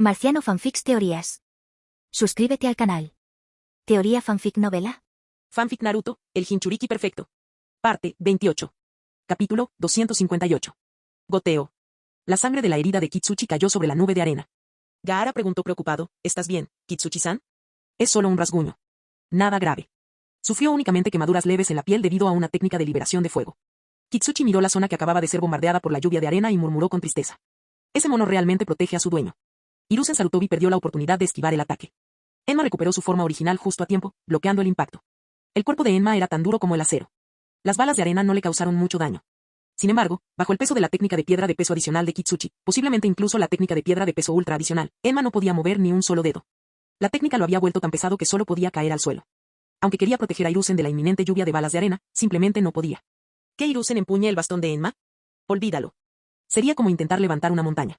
Marciano Fanfics Teorías. Suscríbete al canal. Teoría Fanfic Novela. Fanfic Naruto, el Jinchuriki perfecto. Parte 28. Capítulo 258. Goteo. La sangre de la herida de Kitsuchi cayó sobre la nube de arena. Gaara preguntó preocupado, ¿estás bien, Kitsuchi-san? Es solo un rasguño. Nada grave. Sufrió únicamente quemaduras leves en la piel debido a una técnica de liberación de fuego. Kitsuchi miró la zona que acababa de ser bombardeada por la lluvia de arena y murmuró con tristeza. Ese mono realmente protege a su dueño. Hiruzen Sarutobi perdió la oportunidad de esquivar el ataque. Enma recuperó su forma original justo a tiempo, bloqueando el impacto. El cuerpo de Enma era tan duro como el acero. Las balas de arena no le causaron mucho daño. Sin embargo, bajo el peso de la técnica de piedra de peso adicional de Kitsuchi, posiblemente incluso la técnica de piedra de peso ultra adicional, Enma no podía mover ni un solo dedo. La técnica lo había vuelto tan pesado que solo podía caer al suelo. Aunque quería proteger a Hiruzen de la inminente lluvia de balas de arena, simplemente no podía. ¿Que Hiruzen empuñe el bastón de Enma? Olvídalo. Sería como intentar levantar una montaña.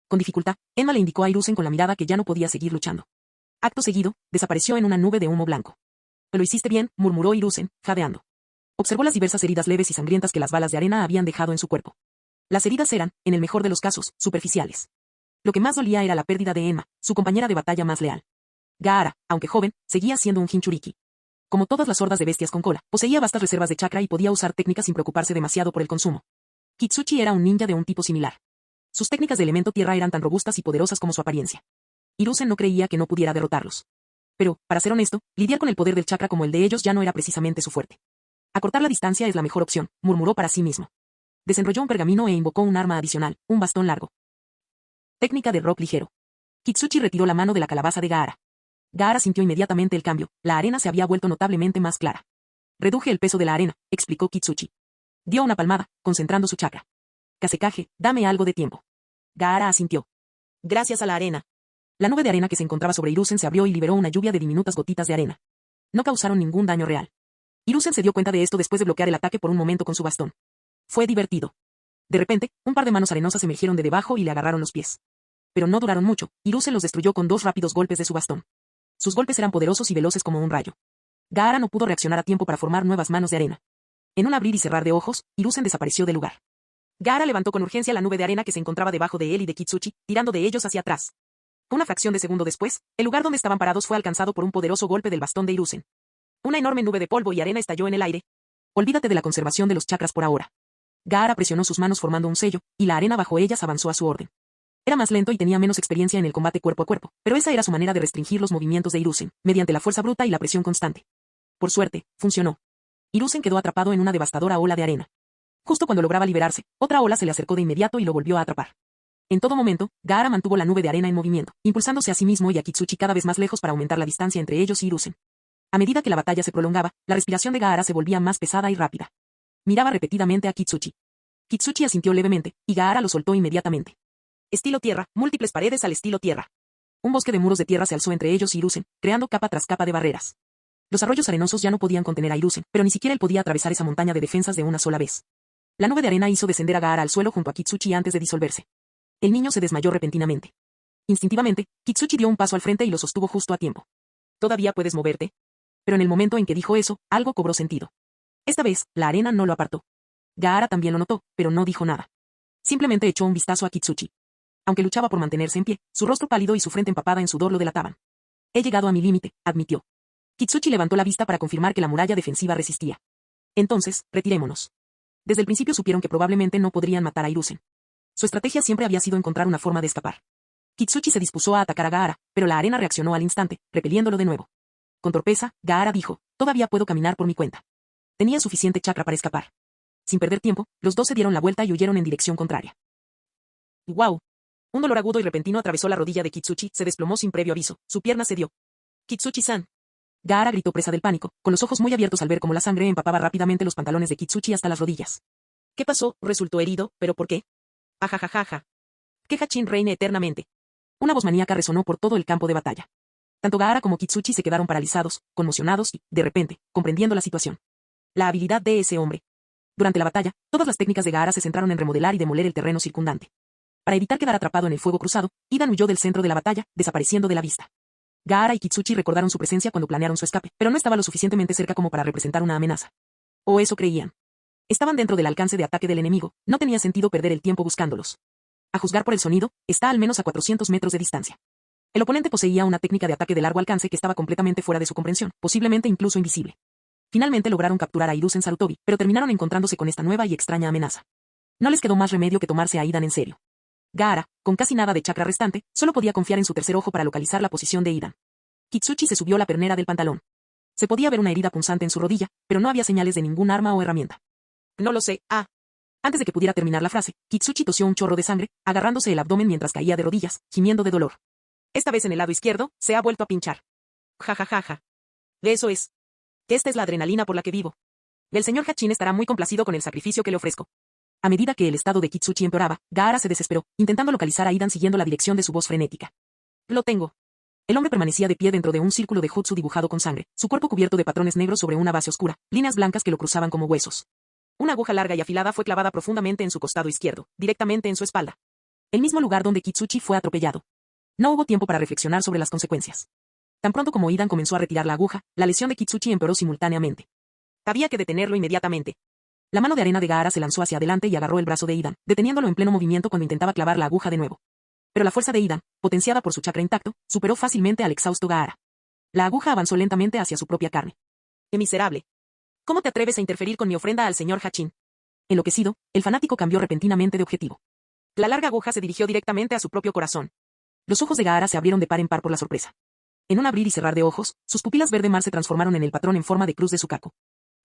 Con dificultad, Enma le indicó a Hiruzen con la mirada que ya no podía seguir luchando. Acto seguido, desapareció en una nube de humo blanco. Lo hiciste bien, murmuró Hiruzen, jadeando. Observó las diversas heridas leves y sangrientas que las balas de arena habían dejado en su cuerpo. Las heridas eran, en el mejor de los casos, superficiales. Lo que más dolía era la pérdida de Enma, su compañera de batalla más leal. Gaara, aunque joven, seguía siendo un Jinchuriki. Como todas las hordas de bestias con cola, poseía vastas reservas de chakra y podía usar técnicas sin preocuparse demasiado por el consumo. Kitsuchi era un ninja de un tipo similar. Sus técnicas de elemento tierra eran tan robustas y poderosas como su apariencia. Hiruzen no creía que no pudiera derrotarlos. Pero, para ser honesto, lidiar con el poder del chakra como el de ellos ya no era precisamente su fuerte. Acortar la distancia es la mejor opción, murmuró para sí mismo. Desenrolló un pergamino e invocó un arma adicional, un bastón largo. Técnica de rock ligero. Kitsuchi retiró la mano de la calabaza de Gaara. Gaara sintió inmediatamente el cambio, la arena se había vuelto notablemente más clara. Reduje el peso de la arena, explicó Kitsuchi. Dio una palmada, concentrando su chakra. Kasekaje, dame algo de tiempo. Gaara asintió. Gracias a la arena. La nube de arena que se encontraba sobre Hiruzen se abrió y liberó una lluvia de diminutas gotitas de arena. No causaron ningún daño real. Hiruzen se dio cuenta de esto después de bloquear el ataque por un momento con su bastón. Fue divertido. De repente, un par de manos arenosas emergieron de debajo y le agarraron los pies. Pero no duraron mucho, Hiruzen los destruyó con dos rápidos golpes de su bastón. Sus golpes eran poderosos y veloces como un rayo. Gaara no pudo reaccionar a tiempo para formar nuevas manos de arena. En un abrir y cerrar de ojos, Hiruzen desapareció del lugar. Gaara levantó con urgencia la nube de arena que se encontraba debajo de él y de Kitsuchi, tirando de ellos hacia atrás. Una fracción de segundo después, el lugar donde estaban parados fue alcanzado por un poderoso golpe del bastón de Hiruzen. Una enorme nube de polvo y arena estalló en el aire. Olvídate de la conservación de los chakras por ahora. Gaara presionó sus manos formando un sello, y la arena bajo ellas avanzó a su orden. Era más lento y tenía menos experiencia en el combate cuerpo a cuerpo, pero esa era su manera de restringir los movimientos de Hiruzen, mediante la fuerza bruta y la presión constante. Por suerte, funcionó. Hiruzen quedó atrapado en una devastadora ola de arena. Justo cuando lograba liberarse, otra ola se le acercó de inmediato y lo volvió a atrapar. En todo momento, Gaara mantuvo la nube de arena en movimiento, impulsándose a sí mismo y a Kitsuchi cada vez más lejos para aumentar la distancia entre ellos y Hiruzen. A medida que la batalla se prolongaba, la respiración de Gaara se volvía más pesada y rápida. Miraba repetidamente a Kitsuchi. Kitsuchi asintió levemente, y Gaara lo soltó inmediatamente. Estilo tierra, múltiples paredes al estilo tierra. Un bosque de muros de tierra se alzó entre ellos y Hiruzen, creando capa tras capa de barreras. Los arroyos arenosos ya no podían contener a Hiruzen, pero ni siquiera él podía atravesar esa montaña de defensas de una sola vez. La nube de arena hizo descender a Gaara al suelo junto a Kitsuchi antes de disolverse. El niño se desmayó repentinamente. Instintivamente, Kitsuchi dio un paso al frente y lo sostuvo justo a tiempo. ¿Todavía puedes moverte? Pero en el momento en que dijo eso, algo cobró sentido. Esta vez, la arena no lo apartó. Gaara también lo notó, pero no dijo nada. Simplemente echó un vistazo a Kitsuchi. Aunque luchaba por mantenerse en pie, su rostro pálido y su frente empapada en sudor lo delataban. He llegado a mi límite, admitió. Kitsuchi levantó la vista para confirmar que la muralla defensiva resistía. Entonces, retirémonos. Desde el principio supieron que probablemente no podrían matar a Hiruzen. Su estrategia siempre había sido encontrar una forma de escapar. Kitsuchi se dispuso a atacar a Gaara, pero la arena reaccionó al instante, repeliéndolo de nuevo. Con torpeza, Gaara dijo, todavía puedo caminar por mi cuenta. Tenía suficiente chakra para escapar. Sin perder tiempo, los dos se dieron la vuelta y huyeron en dirección contraria. ¡Guau! Un dolor agudo y repentino atravesó la rodilla de Kitsuchi, se desplomó sin previo aviso, su pierna cedió. ¡Kitsuchi-san! Gaara gritó presa del pánico, con los ojos muy abiertos al ver cómo la sangre empapaba rápidamente los pantalones de Kitsuchi hasta las rodillas. ¿Qué pasó? Resultó herido, ¿pero por qué? Ajajajaja. Que Hachin reine eternamente. Una voz maníaca resonó por todo el campo de batalla. Tanto Gaara como Kitsuchi se quedaron paralizados, conmocionados y, de repente, comprendiendo la situación. La habilidad de ese hombre. Durante la batalla, todas las técnicas de Gaara se centraron en remodelar y demoler el terreno circundante. Para evitar quedar atrapado en el fuego cruzado, Hidan huyó del centro de la batalla, desapareciendo de la vista. Gaara y Kitsuchi recordaron su presencia cuando planearon su escape, pero no estaba lo suficientemente cerca como para representar una amenaza. O eso creían. Estaban dentro del alcance de ataque del enemigo, no tenía sentido perder el tiempo buscándolos. A juzgar por el sonido, está al menos a 400 metros de distancia. El oponente poseía una técnica de ataque de largo alcance que estaba completamente fuera de su comprensión, posiblemente incluso invisible. Finalmente lograron capturar a Hiruzen Sarutobi, pero terminaron encontrándose con esta nueva y extraña amenaza. No les quedó más remedio que tomarse a Hidan en serio. Gaara, con casi nada de chakra restante, solo podía confiar en su tercer ojo para localizar la posición de Hidan. Kitsuchi se subió la pernera del pantalón. Se podía ver una herida punzante en su rodilla, pero no había señales de ningún arma o herramienta. No lo sé, Antes de que pudiera terminar la frase, Kitsuchi tosió un chorro de sangre, agarrándose el abdomen mientras caía de rodillas, gimiendo de dolor. Esta vez en el lado izquierdo, se ha vuelto a pinchar. Ja ja ja ja. De eso es. Que esta es la adrenalina por la que vivo. El señor Hachin estará muy complacido con el sacrificio que le ofrezco. A medida que el estado de Kitsuchi empeoraba, Gaara se desesperó, intentando localizar a Hidan siguiendo la dirección de su voz frenética. Lo tengo. El hombre permanecía de pie dentro de un círculo de jutsu dibujado con sangre, su cuerpo cubierto de patrones negros sobre una base oscura, líneas blancas que lo cruzaban como huesos. Una aguja larga y afilada fue clavada profundamente en su costado izquierdo, directamente en su espalda. El mismo lugar donde Kitsuchi fue atropellado. No hubo tiempo para reflexionar sobre las consecuencias. Tan pronto como Hidan comenzó a retirar la aguja, la lesión de Kitsuchi empeoró simultáneamente. Había que detenerlo inmediatamente. La mano de arena de Gaara se lanzó hacia adelante y agarró el brazo de Hidan, deteniéndolo en pleno movimiento cuando intentaba clavar la aguja de nuevo. Pero la fuerza de Hidan, potenciada por su chakra intacto, superó fácilmente al exhausto Gaara. La aguja avanzó lentamente hacia su propia carne. ¡Qué miserable! ¿Cómo te atreves a interferir con mi ofrenda al señor Hachin? Enloquecido, el fanático cambió repentinamente de objetivo. La larga aguja se dirigió directamente a su propio corazón. Los ojos de Gaara se abrieron de par en par por la sorpresa. En un abrir y cerrar de ojos, sus pupilas verde mar se transformaron en el patrón en forma de cruz de Sukaku.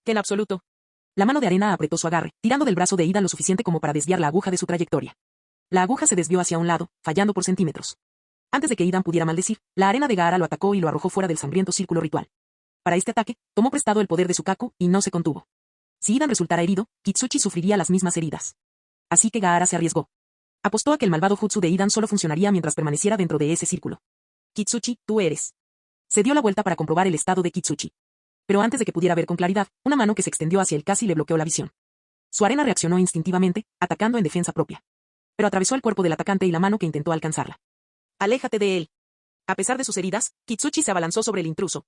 ¡Que en absoluto! La mano de arena apretó su agarre, tirando del brazo de Hidan lo suficiente como para desviar la aguja de su trayectoria. La aguja se desvió hacia un lado, fallando por centímetros. Antes de que Hidan pudiera maldecir, la arena de Gaara lo atacó y lo arrojó fuera del sangriento círculo ritual. Para este ataque, tomó prestado el poder de Sukaku y no se contuvo. Si Hidan resultara herido, Kitsuchi sufriría las mismas heridas. Así que Gaara se arriesgó. Apostó a que el malvado jutsu de Hidan solo funcionaría mientras permaneciera dentro de ese círculo. Kitsuchi, tú eres. Se dio la vuelta para comprobar el estado de Kitsuchi. Pero antes de que pudiera ver con claridad, una mano que se extendió hacia él casi le bloqueó la visión. Su arena reaccionó instintivamente, atacando en defensa propia. Pero atravesó el cuerpo del atacante y la mano que intentó alcanzarla. Aléjate de él. A pesar de sus heridas, Kitsuchi se abalanzó sobre el intruso.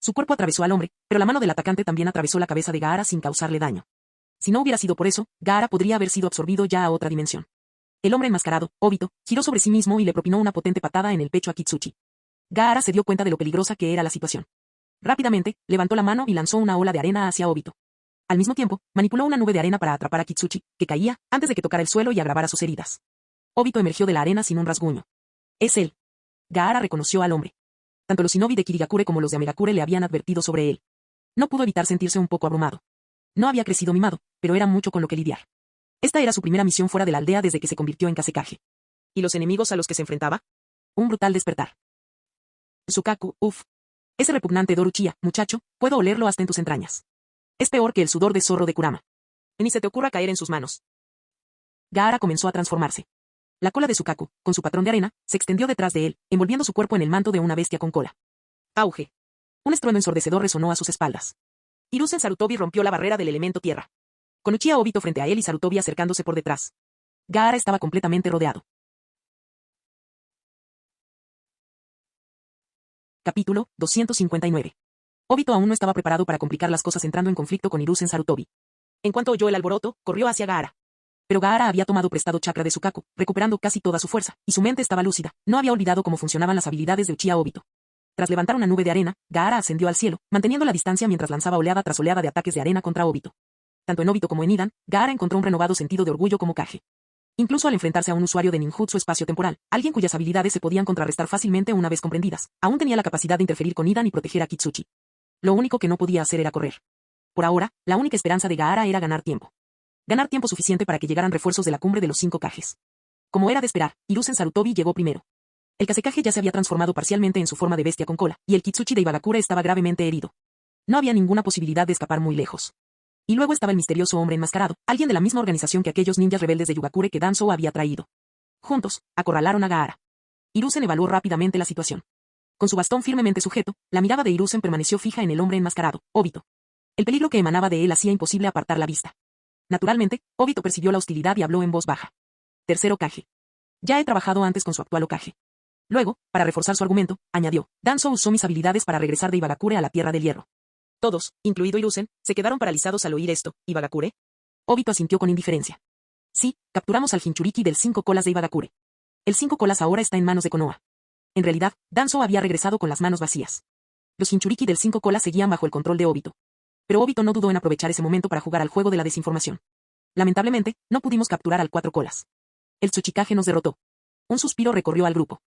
Su cuerpo atravesó al hombre, pero la mano del atacante también atravesó la cabeza de Gaara sin causarle daño. Si no hubiera sido por eso, Gaara podría haber sido absorbido ya a otra dimensión. El hombre enmascarado, Obito, giró sobre sí mismo y le propinó una potente patada en el pecho a Kitsuchi. Gaara se dio cuenta de lo peligrosa que era la situación. Rápidamente, levantó la mano y lanzó una ola de arena hacia Obito. Al mismo tiempo, manipuló una nube de arena para atrapar a Kitsuchi, que caía, antes de que tocara el suelo y agravara sus heridas. Obito emergió de la arena sin un rasguño. Es él. Gaara reconoció al hombre. Tanto los shinobi de Kirigakure como los de Amegakure le habían advertido sobre él. No pudo evitar sentirse un poco abrumado. No había crecido mimado, pero era mucho con lo que lidiar. Esta era su primera misión fuera de la aldea desde que se convirtió en Kazekage. ¿Y los enemigos a los que se enfrentaba? Un brutal despertar. Sukaku, Ese repugnante Doruchia, muchacho, puedo olerlo hasta en tus entrañas. Es peor que el sudor de zorro de Kurama. Ni se te ocurra caer en sus manos. Gaara comenzó a transformarse. La cola de Sukaku, con su patrón de arena, se extendió detrás de él, envolviendo su cuerpo en el manto de una bestia con cola. Auge. Un estruendo ensordecedor resonó a sus espaldas. Hiruzen Sarutobi rompió la barrera del elemento tierra. Con Uchiha Obito frente a él y Sarutobi acercándose por detrás. Gaara estaba completamente rodeado. Capítulo 259. Obito aún no estaba preparado para complicar las cosas entrando en conflicto con Hiruzen Sarutobi. En cuanto oyó el alboroto, corrió hacia Gaara. Pero Gaara había tomado prestado chakra de Sukaku, recuperando casi toda su fuerza, y su mente estaba lúcida, no había olvidado cómo funcionaban las habilidades de Uchiha Obito. Tras levantar una nube de arena, Gaara ascendió al cielo, manteniendo la distancia mientras lanzaba oleada tras oleada de ataques de arena contra Obito. Tanto en Obito como en Hidan, Gaara encontró un renovado sentido de orgullo como Kage. Incluso al enfrentarse a un usuario de ninjutsu espacio-temporal, alguien cuyas habilidades se podían contrarrestar fácilmente una vez comprendidas, aún tenía la capacidad de interferir con Hidan y proteger a Kitsuchi. Lo único que no podía hacer era correr. Por ahora, la única esperanza de Gaara era ganar tiempo. Ganar tiempo suficiente para que llegaran refuerzos de la cumbre de los 5 Kages. Como era de esperar, Hiruzen Sarutobi llegó primero. El Kazekage ya se había transformado parcialmente en su forma de bestia con cola, y el Kitsuchi de Ibagakure estaba gravemente herido. No había ninguna posibilidad de escapar muy lejos. Y luego estaba el misterioso hombre enmascarado, alguien de la misma organización que aquellos ninjas rebeldes de Yugakure que Danzo había traído. Juntos, acorralaron a Gaara. Hiruzen evaluó rápidamente la situación. Con su bastón firmemente sujeto, la mirada de Hiruzen permaneció fija en el hombre enmascarado, Obito. El peligro que emanaba de él hacía imposible apartar la vista. Naturalmente, Obito percibió la hostilidad y habló en voz baja. Tercero Kage. Ya he trabajado antes con su actual Hokage. Luego, para reforzar su argumento, añadió, Danzo usó mis habilidades para regresar de Ibagakure a la Tierra del Hierro. Todos, incluido Hiruzen, se quedaron paralizados al oír esto. ¿Ibagakure? Obito asintió con indiferencia. Sí, capturamos al Jinchuriki del 5 colas de Ibagakure. El 5 colas ahora está en manos de Konoha. En realidad, Danzo había regresado con las manos vacías. Los Jinchuriki del 5 colas seguían bajo el control de Obito. Pero Obito no dudó en aprovechar ese momento para jugar al juego de la desinformación. Lamentablemente, no pudimos capturar al 4 colas. El Tsuchikage nos derrotó. Un suspiro recorrió al grupo.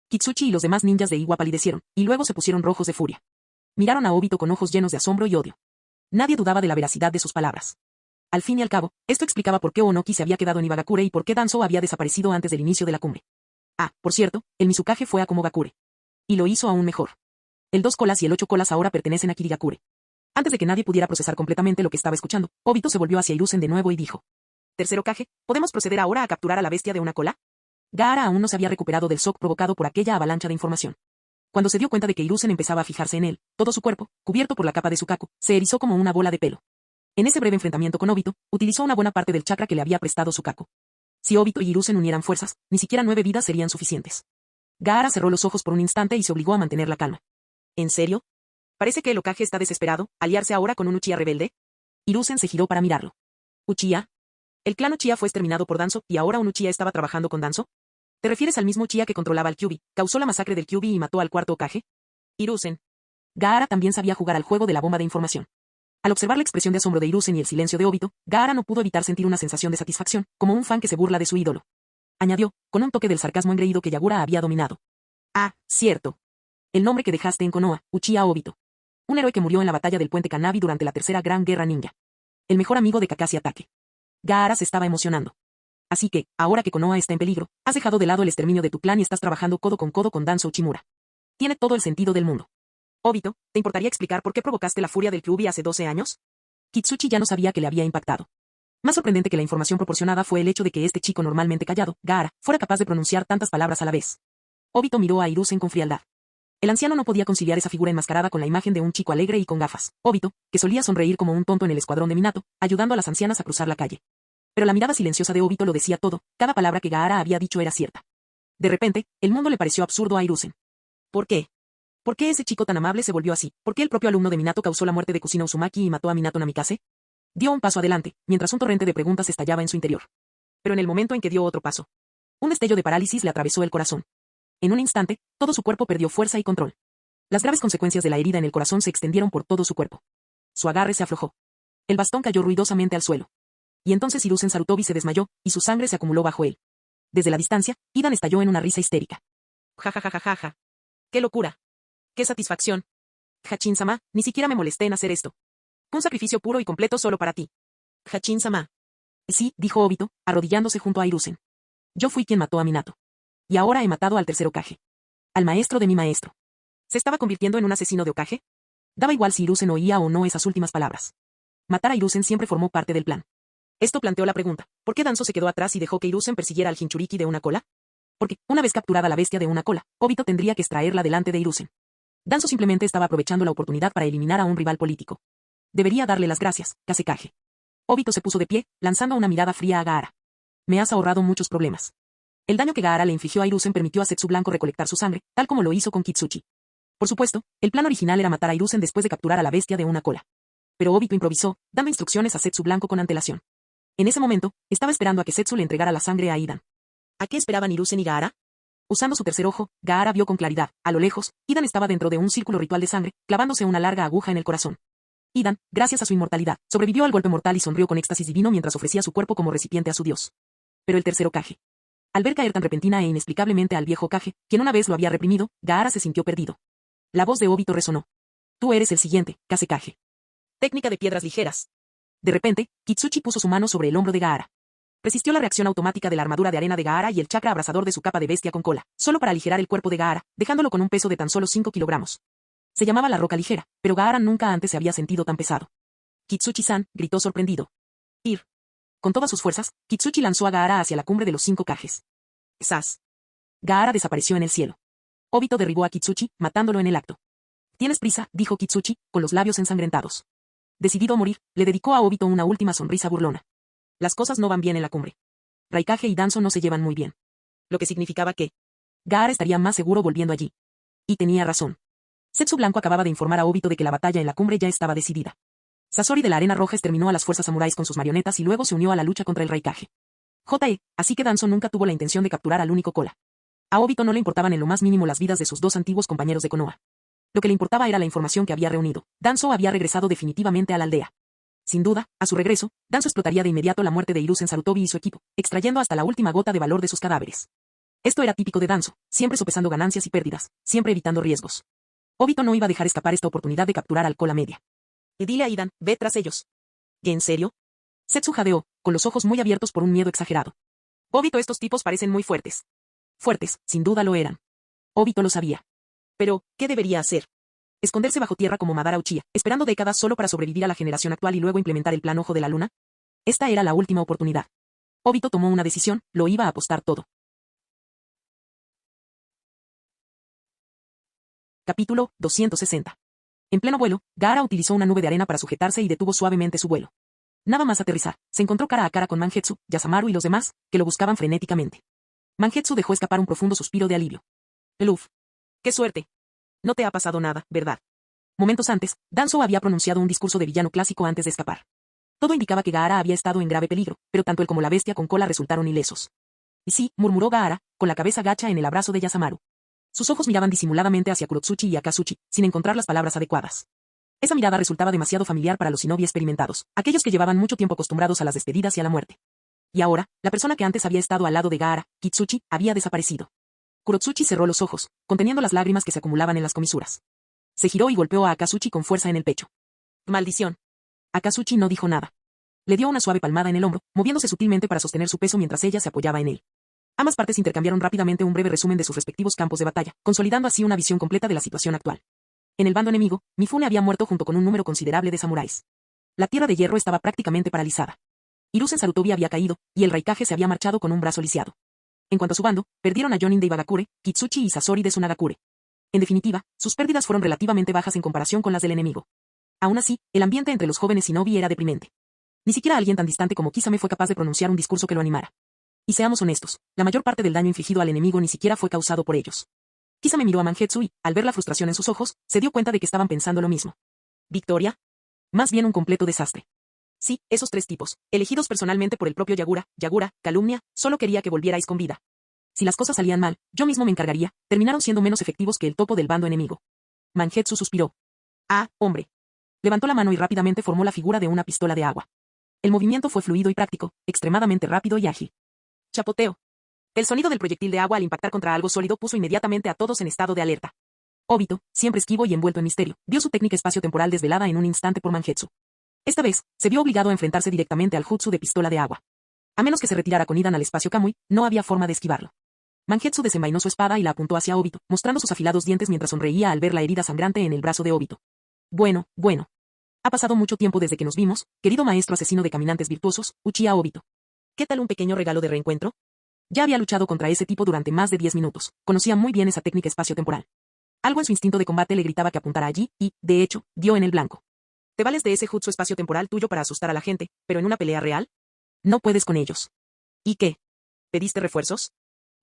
Kitsuchi y los demás ninjas de Iwa palidecieron, y luego se pusieron rojos de furia. Miraron a Obito con ojos llenos de asombro y odio. Nadie dudaba de la veracidad de sus palabras. Al fin y al cabo, esto explicaba por qué Onoki se había quedado en Ibagakure y por qué Danzo había desaparecido antes del inicio de la cumbre. Ah, por cierto, el Mizukage fue a Komogakure. Y lo hizo aún mejor. El 2 colas y el 8 colas ahora pertenecen a Kirigakure. Antes de que nadie pudiera procesar completamente lo que estaba escuchando, Obito se volvió hacia Hiruzen de nuevo y dijo: Tercero Kage, ¿podemos proceder ahora a capturar a la bestia de una cola? Gaara aún no se había recuperado del shock provocado por aquella avalancha de información. Cuando se dio cuenta de que Hiruzen empezaba a fijarse en él, todo su cuerpo, cubierto por la capa de Sukaku, se erizó como una bola de pelo. En ese breve enfrentamiento con Obito, utilizó una buena parte del chakra que le había prestado Sukaku. Si Obito y Hiruzen unieran fuerzas, ni siquiera 9 vidas serían suficientes. Gaara cerró los ojos por un instante y se obligó a mantener la calma. ¿En serio? Parece que el Hokage está desesperado, ¿aliarse ahora con un Uchiha rebelde? Hiruzen se giró para mirarlo. ¿Uchiha? El clan Uchiha fue exterminado por Danzo, y ahora un Uchiha estaba trabajando con Danzo. ¿Te refieres al mismo Uchiha que controlaba al Kyuubi, causó la masacre del Kyuubi y mató al cuarto Hokage? Hiruzen. Gaara también sabía jugar al juego de la bomba de información. Al observar la expresión de asombro de Hiruzen y el silencio de Obito, Gaara no pudo evitar sentir una sensación de satisfacción, como un fan que se burla de su ídolo. Añadió, con un toque del sarcasmo engreído que Yagura había dominado. Ah, cierto. El nombre que dejaste en Konoha, Uchiha Obito. Un héroe que murió en la batalla del puente Kanabi durante la tercera gran guerra ninja. El mejor amigo de Kakashi Atake. Gaara se estaba emocionando. Así que, ahora que Konoha está en peligro, has dejado de lado el exterminio de tu clan y estás trabajando codo con Danzo Uchimura. Tiene todo el sentido del mundo. Obito, ¿te importaría explicar por qué provocaste la furia del Kyuubi hace 12 años? Kitsuchi ya no sabía que le había impactado. Más sorprendente que la información proporcionada fue el hecho de que este chico normalmente callado, Gaara, fuera capaz de pronunciar tantas palabras a la vez. Obito miró a Hiruzen con frialdad. El anciano no podía conciliar esa figura enmascarada con la imagen de un chico alegre y con gafas. Obito, que solía sonreír como un tonto en el escuadrón de Minato, ayudando a las ancianas a cruzar la calle. Pero la mirada silenciosa de Obito lo decía todo, cada palabra que Gaara había dicho era cierta. De repente, el mundo le pareció absurdo a Hiruzen. ¿Por qué? ¿Por qué ese chico tan amable se volvió así? ¿Por qué el propio alumno de Minato causó la muerte de Kusina Uzumaki y mató a Minato Namikaze? Dio un paso adelante, mientras un torrente de preguntas estallaba en su interior. Pero en el momento en que dio otro paso, un destello de parálisis le atravesó el corazón. En un instante, todo su cuerpo perdió fuerza y control. Las graves consecuencias de la herida en el corazón se extendieron por todo su cuerpo. Su agarre se aflojó. El bastón cayó ruidosamente al suelo. Y entonces Hiruzen Sarutobi se desmayó, y su sangre se acumuló bajo él. Desde la distancia, Idan estalló en una risa histérica. Ja ja ja ja ja ja. ¡Qué locura! ¡Qué satisfacción! Hachin-sama, ni siquiera me molesté en hacer esto. Un sacrificio puro y completo solo para ti. Hachin-sama. Sí, dijo Obito, arrodillándose junto a Hiruzen. Yo fui quien mató a Minato. Y ahora he matado al tercer Hokage. Al maestro de mi maestro. ¿Se estaba convirtiendo en un asesino de Hokage? Daba igual si Hiruzen oía o no esas últimas palabras. Matar a Hiruzen siempre formó parte del plan. Esto planteó la pregunta, ¿por qué Danzo se quedó atrás y dejó que Hiruzen persiguiera al Jinchuriki de una cola? Porque, una vez capturada la bestia de una cola, Obito tendría que extraerla delante de Hiruzen. Danzo simplemente estaba aprovechando la oportunidad para eliminar a un rival político. Debería darle las gracias, Kazekage. Obito se puso de pie, lanzando una mirada fría a Gaara. Me has ahorrado muchos problemas. El daño que Gaara le infligió a Hiruzen permitió a Zetsu Blanco recolectar su sangre, tal como lo hizo con Kitsuchi. Por supuesto, el plan original era matar a Hiruzen después de capturar a la bestia de una cola. Pero Obito improvisó, dando instrucciones a Zetsu Blanco con antelación. En ese momento, estaba esperando a que Zetsu le entregara la sangre a Idan. ¿A qué esperaban Hiruzen y Gaara? Usando su tercer ojo, Gaara vio con claridad, a lo lejos, Idan estaba dentro de un círculo ritual de sangre, clavándose una larga aguja en el corazón. Idan, gracias a su inmortalidad, sobrevivió al golpe mortal y sonrió con éxtasis divino mientras ofrecía su cuerpo como recipiente a su dios. Pero el tercer Hokage. Al ver caer tan repentina e inexplicablemente al viejo Hokage, quien una vez lo había reprimido, Gaara se sintió perdido. La voz de Obito resonó. Tú eres el siguiente, Kazekage. Técnica de piedras ligeras. De repente, Kitsuchi puso su mano sobre el hombro de Gaara. Resistió la reacción automática de la armadura de arena de Gaara y el chakra abrasador de su capa de bestia con cola, solo para aligerar el cuerpo de Gaara, dejándolo con un peso de tan solo 5 kilogramos. Se llamaba la roca ligera, pero Gaara nunca antes se había sentido tan pesado. Kitsuchi-san, gritó sorprendido. Ir. Con todas sus fuerzas, Kitsuchi lanzó a Gaara hacia la cumbre de los 5 Kages. ¡Zas! Gaara desapareció en el cielo. Obito derribó a Kitsuchi, matándolo en el acto. Tienes prisa, dijo Kitsuchi, con los labios ensangrentados. Decidido a morir, le dedicó a Obito una última sonrisa burlona. Las cosas no van bien en la cumbre. Raikage y Danzo no se llevan muy bien. Lo que significaba que Gaara estaría más seguro volviendo allí. Y tenía razón. Zetsu Blanco acababa de informar a Obito de que la batalla en la cumbre ya estaba decidida. Sasori de la Arena Roja exterminó a las fuerzas samuráis con sus marionetas y luego se unió a la lucha contra el Raikage. Así que Danzo nunca tuvo la intención de capturar al único cola. A Obito no le importaban en lo más mínimo las vidas de sus dos antiguos compañeros de Konoha. Lo que le importaba era la información que había reunido. Danzo había regresado definitivamente a la aldea. Sin duda, a su regreso, Danzo explotaría de inmediato la muerte de Hiruzen Sarutobi y su equipo, extrayendo hasta la última gota de valor de sus cadáveres. Esto era típico de Danzo, siempre sopesando ganancias y pérdidas, siempre evitando riesgos. Obito no iba a dejar escapar esta oportunidad de capturar al cola media. Y dile a Idan, ve tras ellos. ¿Y en serio? Setsu jadeó, con los ojos muy abiertos por un miedo exagerado. Obito, estos tipos parecen muy fuertes. Fuertes, sin duda lo eran. Obito lo sabía. Pero, ¿qué debería hacer? ¿Esconderse bajo tierra como Madara Uchiha, esperando décadas solo para sobrevivir a la generación actual y luego implementar el plan Ojo de la Luna? Esta era la última oportunidad. Obito tomó una decisión, lo iba a apostar todo. Capítulo 260. En pleno vuelo, Gaara utilizó una nube de arena para sujetarse y detuvo suavemente su vuelo. Nada más aterrizar, se encontró cara a cara con Mangetsu, Yasamaru y los demás, que lo buscaban frenéticamente. Mangetsu dejó escapar un profundo suspiro de alivio. Uf. ¡Qué suerte! No te ha pasado nada, ¿verdad? Momentos antes, Danzo había pronunciado un discurso de villano clásico antes de escapar. Todo indicaba que Gaara había estado en grave peligro, pero tanto él como la bestia con cola resultaron ilesos. Y sí, murmuró Gaara, con la cabeza gacha en el abrazo de Yasamaru. Sus ojos miraban disimuladamente hacia Kurotsuchi y Akazuchi, sin encontrar las palabras adecuadas. Esa mirada resultaba demasiado familiar para los shinobi experimentados, aquellos que llevaban mucho tiempo acostumbrados a las despedidas y a la muerte. Y ahora, la persona que antes había estado al lado de Gaara, Kitsuchi, había desaparecido. Kurotsuchi cerró los ojos, conteniendo las lágrimas que se acumulaban en las comisuras. Se giró y golpeó a Akazuchi con fuerza en el pecho. ¡Maldición! Akazuchi no dijo nada. Le dio una suave palmada en el hombro, moviéndose sutilmente para sostener su peso mientras ella se apoyaba en él. Ambas partes intercambiaron rápidamente un breve resumen de sus respectivos campos de batalla, consolidando así una visión completa de la situación actual. En el bando enemigo, Mifune había muerto junto con un número considerable de samuráis. La Tierra de Hierro estaba prácticamente paralizada. Hiruzen Sarutobi había caído, y el Raikage se había marchado con un brazo lisiado. En cuanto a su bando, perdieron a Jonin de Ibagakure, Kitsuchi y Sasori de Tsunagakure. En definitiva, sus pérdidas fueron relativamente bajas en comparación con las del enemigo. Aún así, el ambiente entre los jóvenes shinobi era deprimente. Ni siquiera alguien tan distante como Kisame fue capaz de pronunciar un discurso que lo animara. Y seamos honestos, la mayor parte del daño infligido al enemigo ni siquiera fue causado por ellos. Kisame miró a Mangetsu y, al ver la frustración en sus ojos, se dio cuenta de que estaban pensando lo mismo. ¿Victoria? Más bien un completo desastre. Sí, esos tres tipos, elegidos personalmente por el propio Yagura, calumnia, solo quería que volvierais con vida. Si las cosas salían mal, yo mismo me encargaría, terminaron siendo menos efectivos que el topo del bando enemigo. Mangetsu suspiró. Ah, hombre. Levantó la mano y rápidamente formó la figura de una pistola de agua. El movimiento fue fluido y práctico, extremadamente rápido y ágil. Chapoteo. El sonido del proyectil de agua al impactar contra algo sólido puso inmediatamente a todos en estado de alerta. Obito, siempre esquivo y envuelto en misterio, vio su técnica espacio-temporal desvelada en un instante por Mangetsu. Esta vez, se vio obligado a enfrentarse directamente al jutsu de pistola de agua. A menos que se retirara con Idan al espacio Kamui, no había forma de esquivarlo. Mangetsu desenvainó su espada y la apuntó hacia Obito, mostrando sus afilados dientes mientras sonreía al ver la herida sangrante en el brazo de Obito. Bueno. Ha pasado mucho tiempo desde que nos vimos, querido maestro asesino de caminantes virtuosos, Uchiha Obito. ¿Qué tal un pequeño regalo de reencuentro? Ya había luchado contra ese tipo durante más de 10 minutos, conocía muy bien esa técnica espacio-temporal. Algo en su instinto de combate le gritaba que apuntara allí, y, de hecho, dio en el blanco. ¿Te vales de ese jutsu espacio-temporal tuyo para asustar a la gente, pero en una pelea real? No puedes con ellos. ¿Y qué? ¿Pediste refuerzos?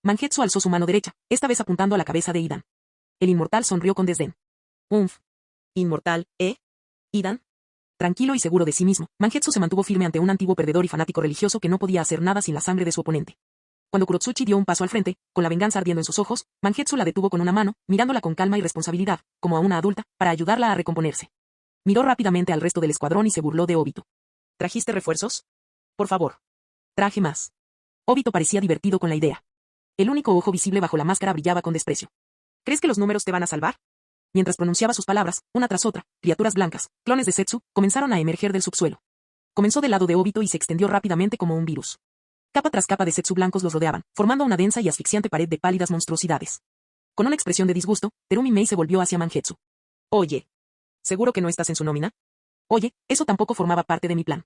Mangetsu alzó su mano derecha, esta vez apuntando a la cabeza de Idan. El inmortal sonrió con desdén. ¿Inmortal, Idan? Tranquilo y seguro de sí mismo, Mangetsu se mantuvo firme ante un antiguo perdedor y fanático religioso que no podía hacer nada sin la sangre de su oponente. Cuando Kurotsuchi dio un paso al frente, con la venganza ardiendo en sus ojos, Mangetsu la detuvo con una mano, mirándola con calma y responsabilidad, como a una adulta, para ayudarla a recomponerse. Miró rápidamente al resto del escuadrón y se burló de Obito. ¿Trajiste refuerzos? Por favor. Traje más. Obito parecía divertido con la idea. El único ojo visible bajo la máscara brillaba con desprecio. ¿Crees que los números te van a salvar? Mientras pronunciaba sus palabras, una tras otra, criaturas blancas, clones de Zetsu, comenzaron a emerger del subsuelo. Comenzó del lado de Obito y se extendió rápidamente como un virus. Capa tras capa de Zetsu blancos los rodeaban, formando una densa y asfixiante pared de pálidas monstruosidades. Con una expresión de disgusto, Terumi Mei se volvió hacia Mangetsu. Oye. ¿Seguro que no estás en su nómina? Oye, eso tampoco formaba parte de mi plan.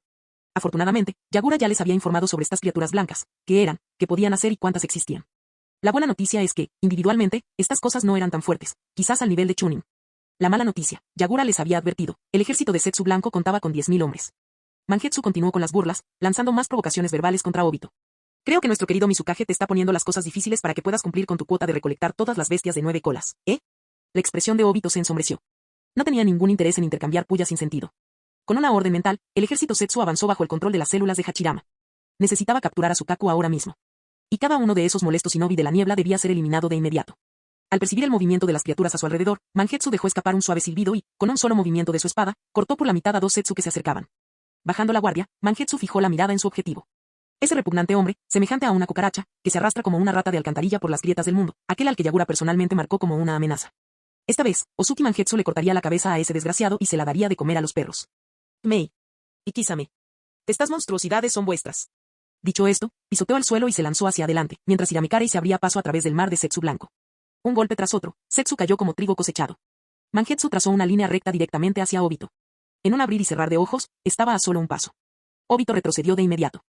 Afortunadamente, Yagura ya les había informado sobre estas criaturas blancas, qué eran, qué podían hacer y cuántas existían. La buena noticia es que, individualmente, estas cosas no eran tan fuertes, quizás al nivel de Chunin. La mala noticia, Yagura les había advertido, el ejército de Zetsu blanco contaba con 10.000 hombres. Mangetsu continuó con las burlas, lanzando más provocaciones verbales contra Obito. Creo que nuestro querido Mizukage te está poniendo las cosas difíciles para que puedas cumplir con tu cuota de recolectar todas las bestias de 9 colas, ¿eh? La expresión de Obito se ensombreció. No tenía ningún interés en intercambiar pullas sin sentido. Con una orden mental, el ejército Zetsu avanzó bajo el control de las células de Hachirama. necesitaba capturar a Sukaku ahora mismo. Y cada uno de esos molestos shinobi de la niebla debía ser eliminado de inmediato. Al percibir el movimiento de las criaturas a su alrededor, Mangetsu dejó escapar un suave silbido y, con un solo movimiento de su espada, cortó por la mitad a dos Zetsu que se acercaban. Bajando la guardia, Mangetsu fijó la mirada en su objetivo. Ese repugnante hombre, semejante a una cucaracha, que se arrastra como una rata de alcantarilla por las grietas del mundo, aquel al que Yagura personalmente marcó como una amenaza. Esta vez, Ozuki Mangetsu le cortaría la cabeza a ese desgraciado y se la daría de comer a los perros. Mei. Y Kisame. Estas monstruosidades son vuestras. Dicho esto, pisoteó el suelo y se lanzó hacia adelante, mientras Hiramikarei se abría paso a través del mar de Zetsu blanco. Un golpe tras otro, Zetsu cayó como trigo cosechado. Mangetsu trazó una línea recta directamente hacia Obito. En un abrir y cerrar de ojos, estaba a solo un paso. Obito retrocedió de inmediato.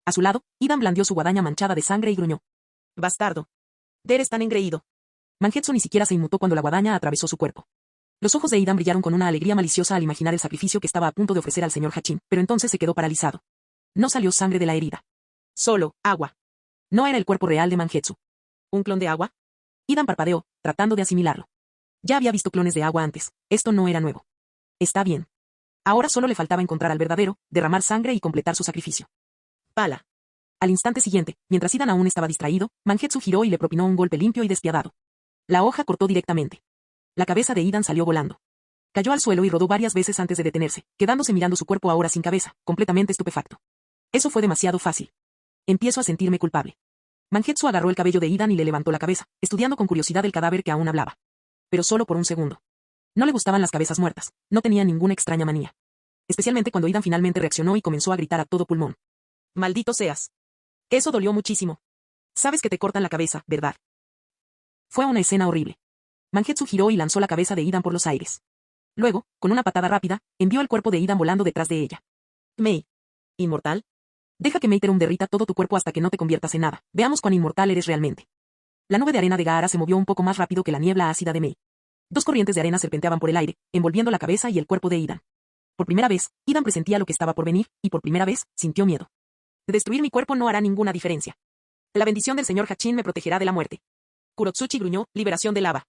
A su lado, Idan blandió su guadaña manchada de sangre y gruñó. Bastardo. Eres tan engreído. Mangetsu ni siquiera se inmutó cuando la guadaña atravesó su cuerpo. Los ojos de Idan brillaron con una alegría maliciosa al imaginar el sacrificio que estaba a punto de ofrecer al señor Hachin, pero entonces se quedó paralizado. No salió sangre de la herida. Solo, agua. No era el cuerpo real de Mangetsu. ¿Un clon de agua? Idan parpadeó, tratando de asimilarlo. Ya había visto clones de agua antes, esto no era nuevo. Está bien. Ahora solo le faltaba encontrar al verdadero, derramar sangre y completar su sacrificio. Pala. Al instante siguiente, mientras Idan aún estaba distraído, Mangetsu giró y le propinó un golpe limpio y despiadado. La hoja cortó directamente. La cabeza de Idan salió volando. Cayó al suelo y rodó varias veces antes de detenerse, quedándose mirando su cuerpo ahora sin cabeza, completamente estupefacto. Eso fue demasiado fácil. Empiezo a sentirme culpable. Mangetsu agarró el cabello de Idan y le levantó la cabeza, estudiando con curiosidad el cadáver que aún hablaba. Pero solo por un segundo. No le gustaban las cabezas muertas, no tenía ninguna extraña manía. Especialmente cuando Idan finalmente reaccionó y comenzó a gritar a todo pulmón. Maldito seas. Eso dolió muchísimo. Sabes que te cortan la cabeza, ¿verdad? Fue una escena horrible. Mangetsu giró y lanzó la cabeza de Idan por los aires. Luego, con una patada rápida, envió el cuerpo de Idan volando detrás de ella. Mei. ¿Inmortal? Deja que Meiterum derrita todo tu cuerpo hasta que no te conviertas en nada. Veamos cuán inmortal eres realmente. La nube de arena de Gaara se movió un poco más rápido que la niebla ácida de Mei. Dos corrientes de arena serpenteaban por el aire, envolviendo la cabeza y el cuerpo de Idan. Por primera vez, Idan presentía lo que estaba por venir, y por primera vez, sintió miedo. Destruir mi cuerpo no hará ninguna diferencia. La bendición del señor Hachin me protegerá de la muerte. Kurotsuchi gruñó, liberación de lava.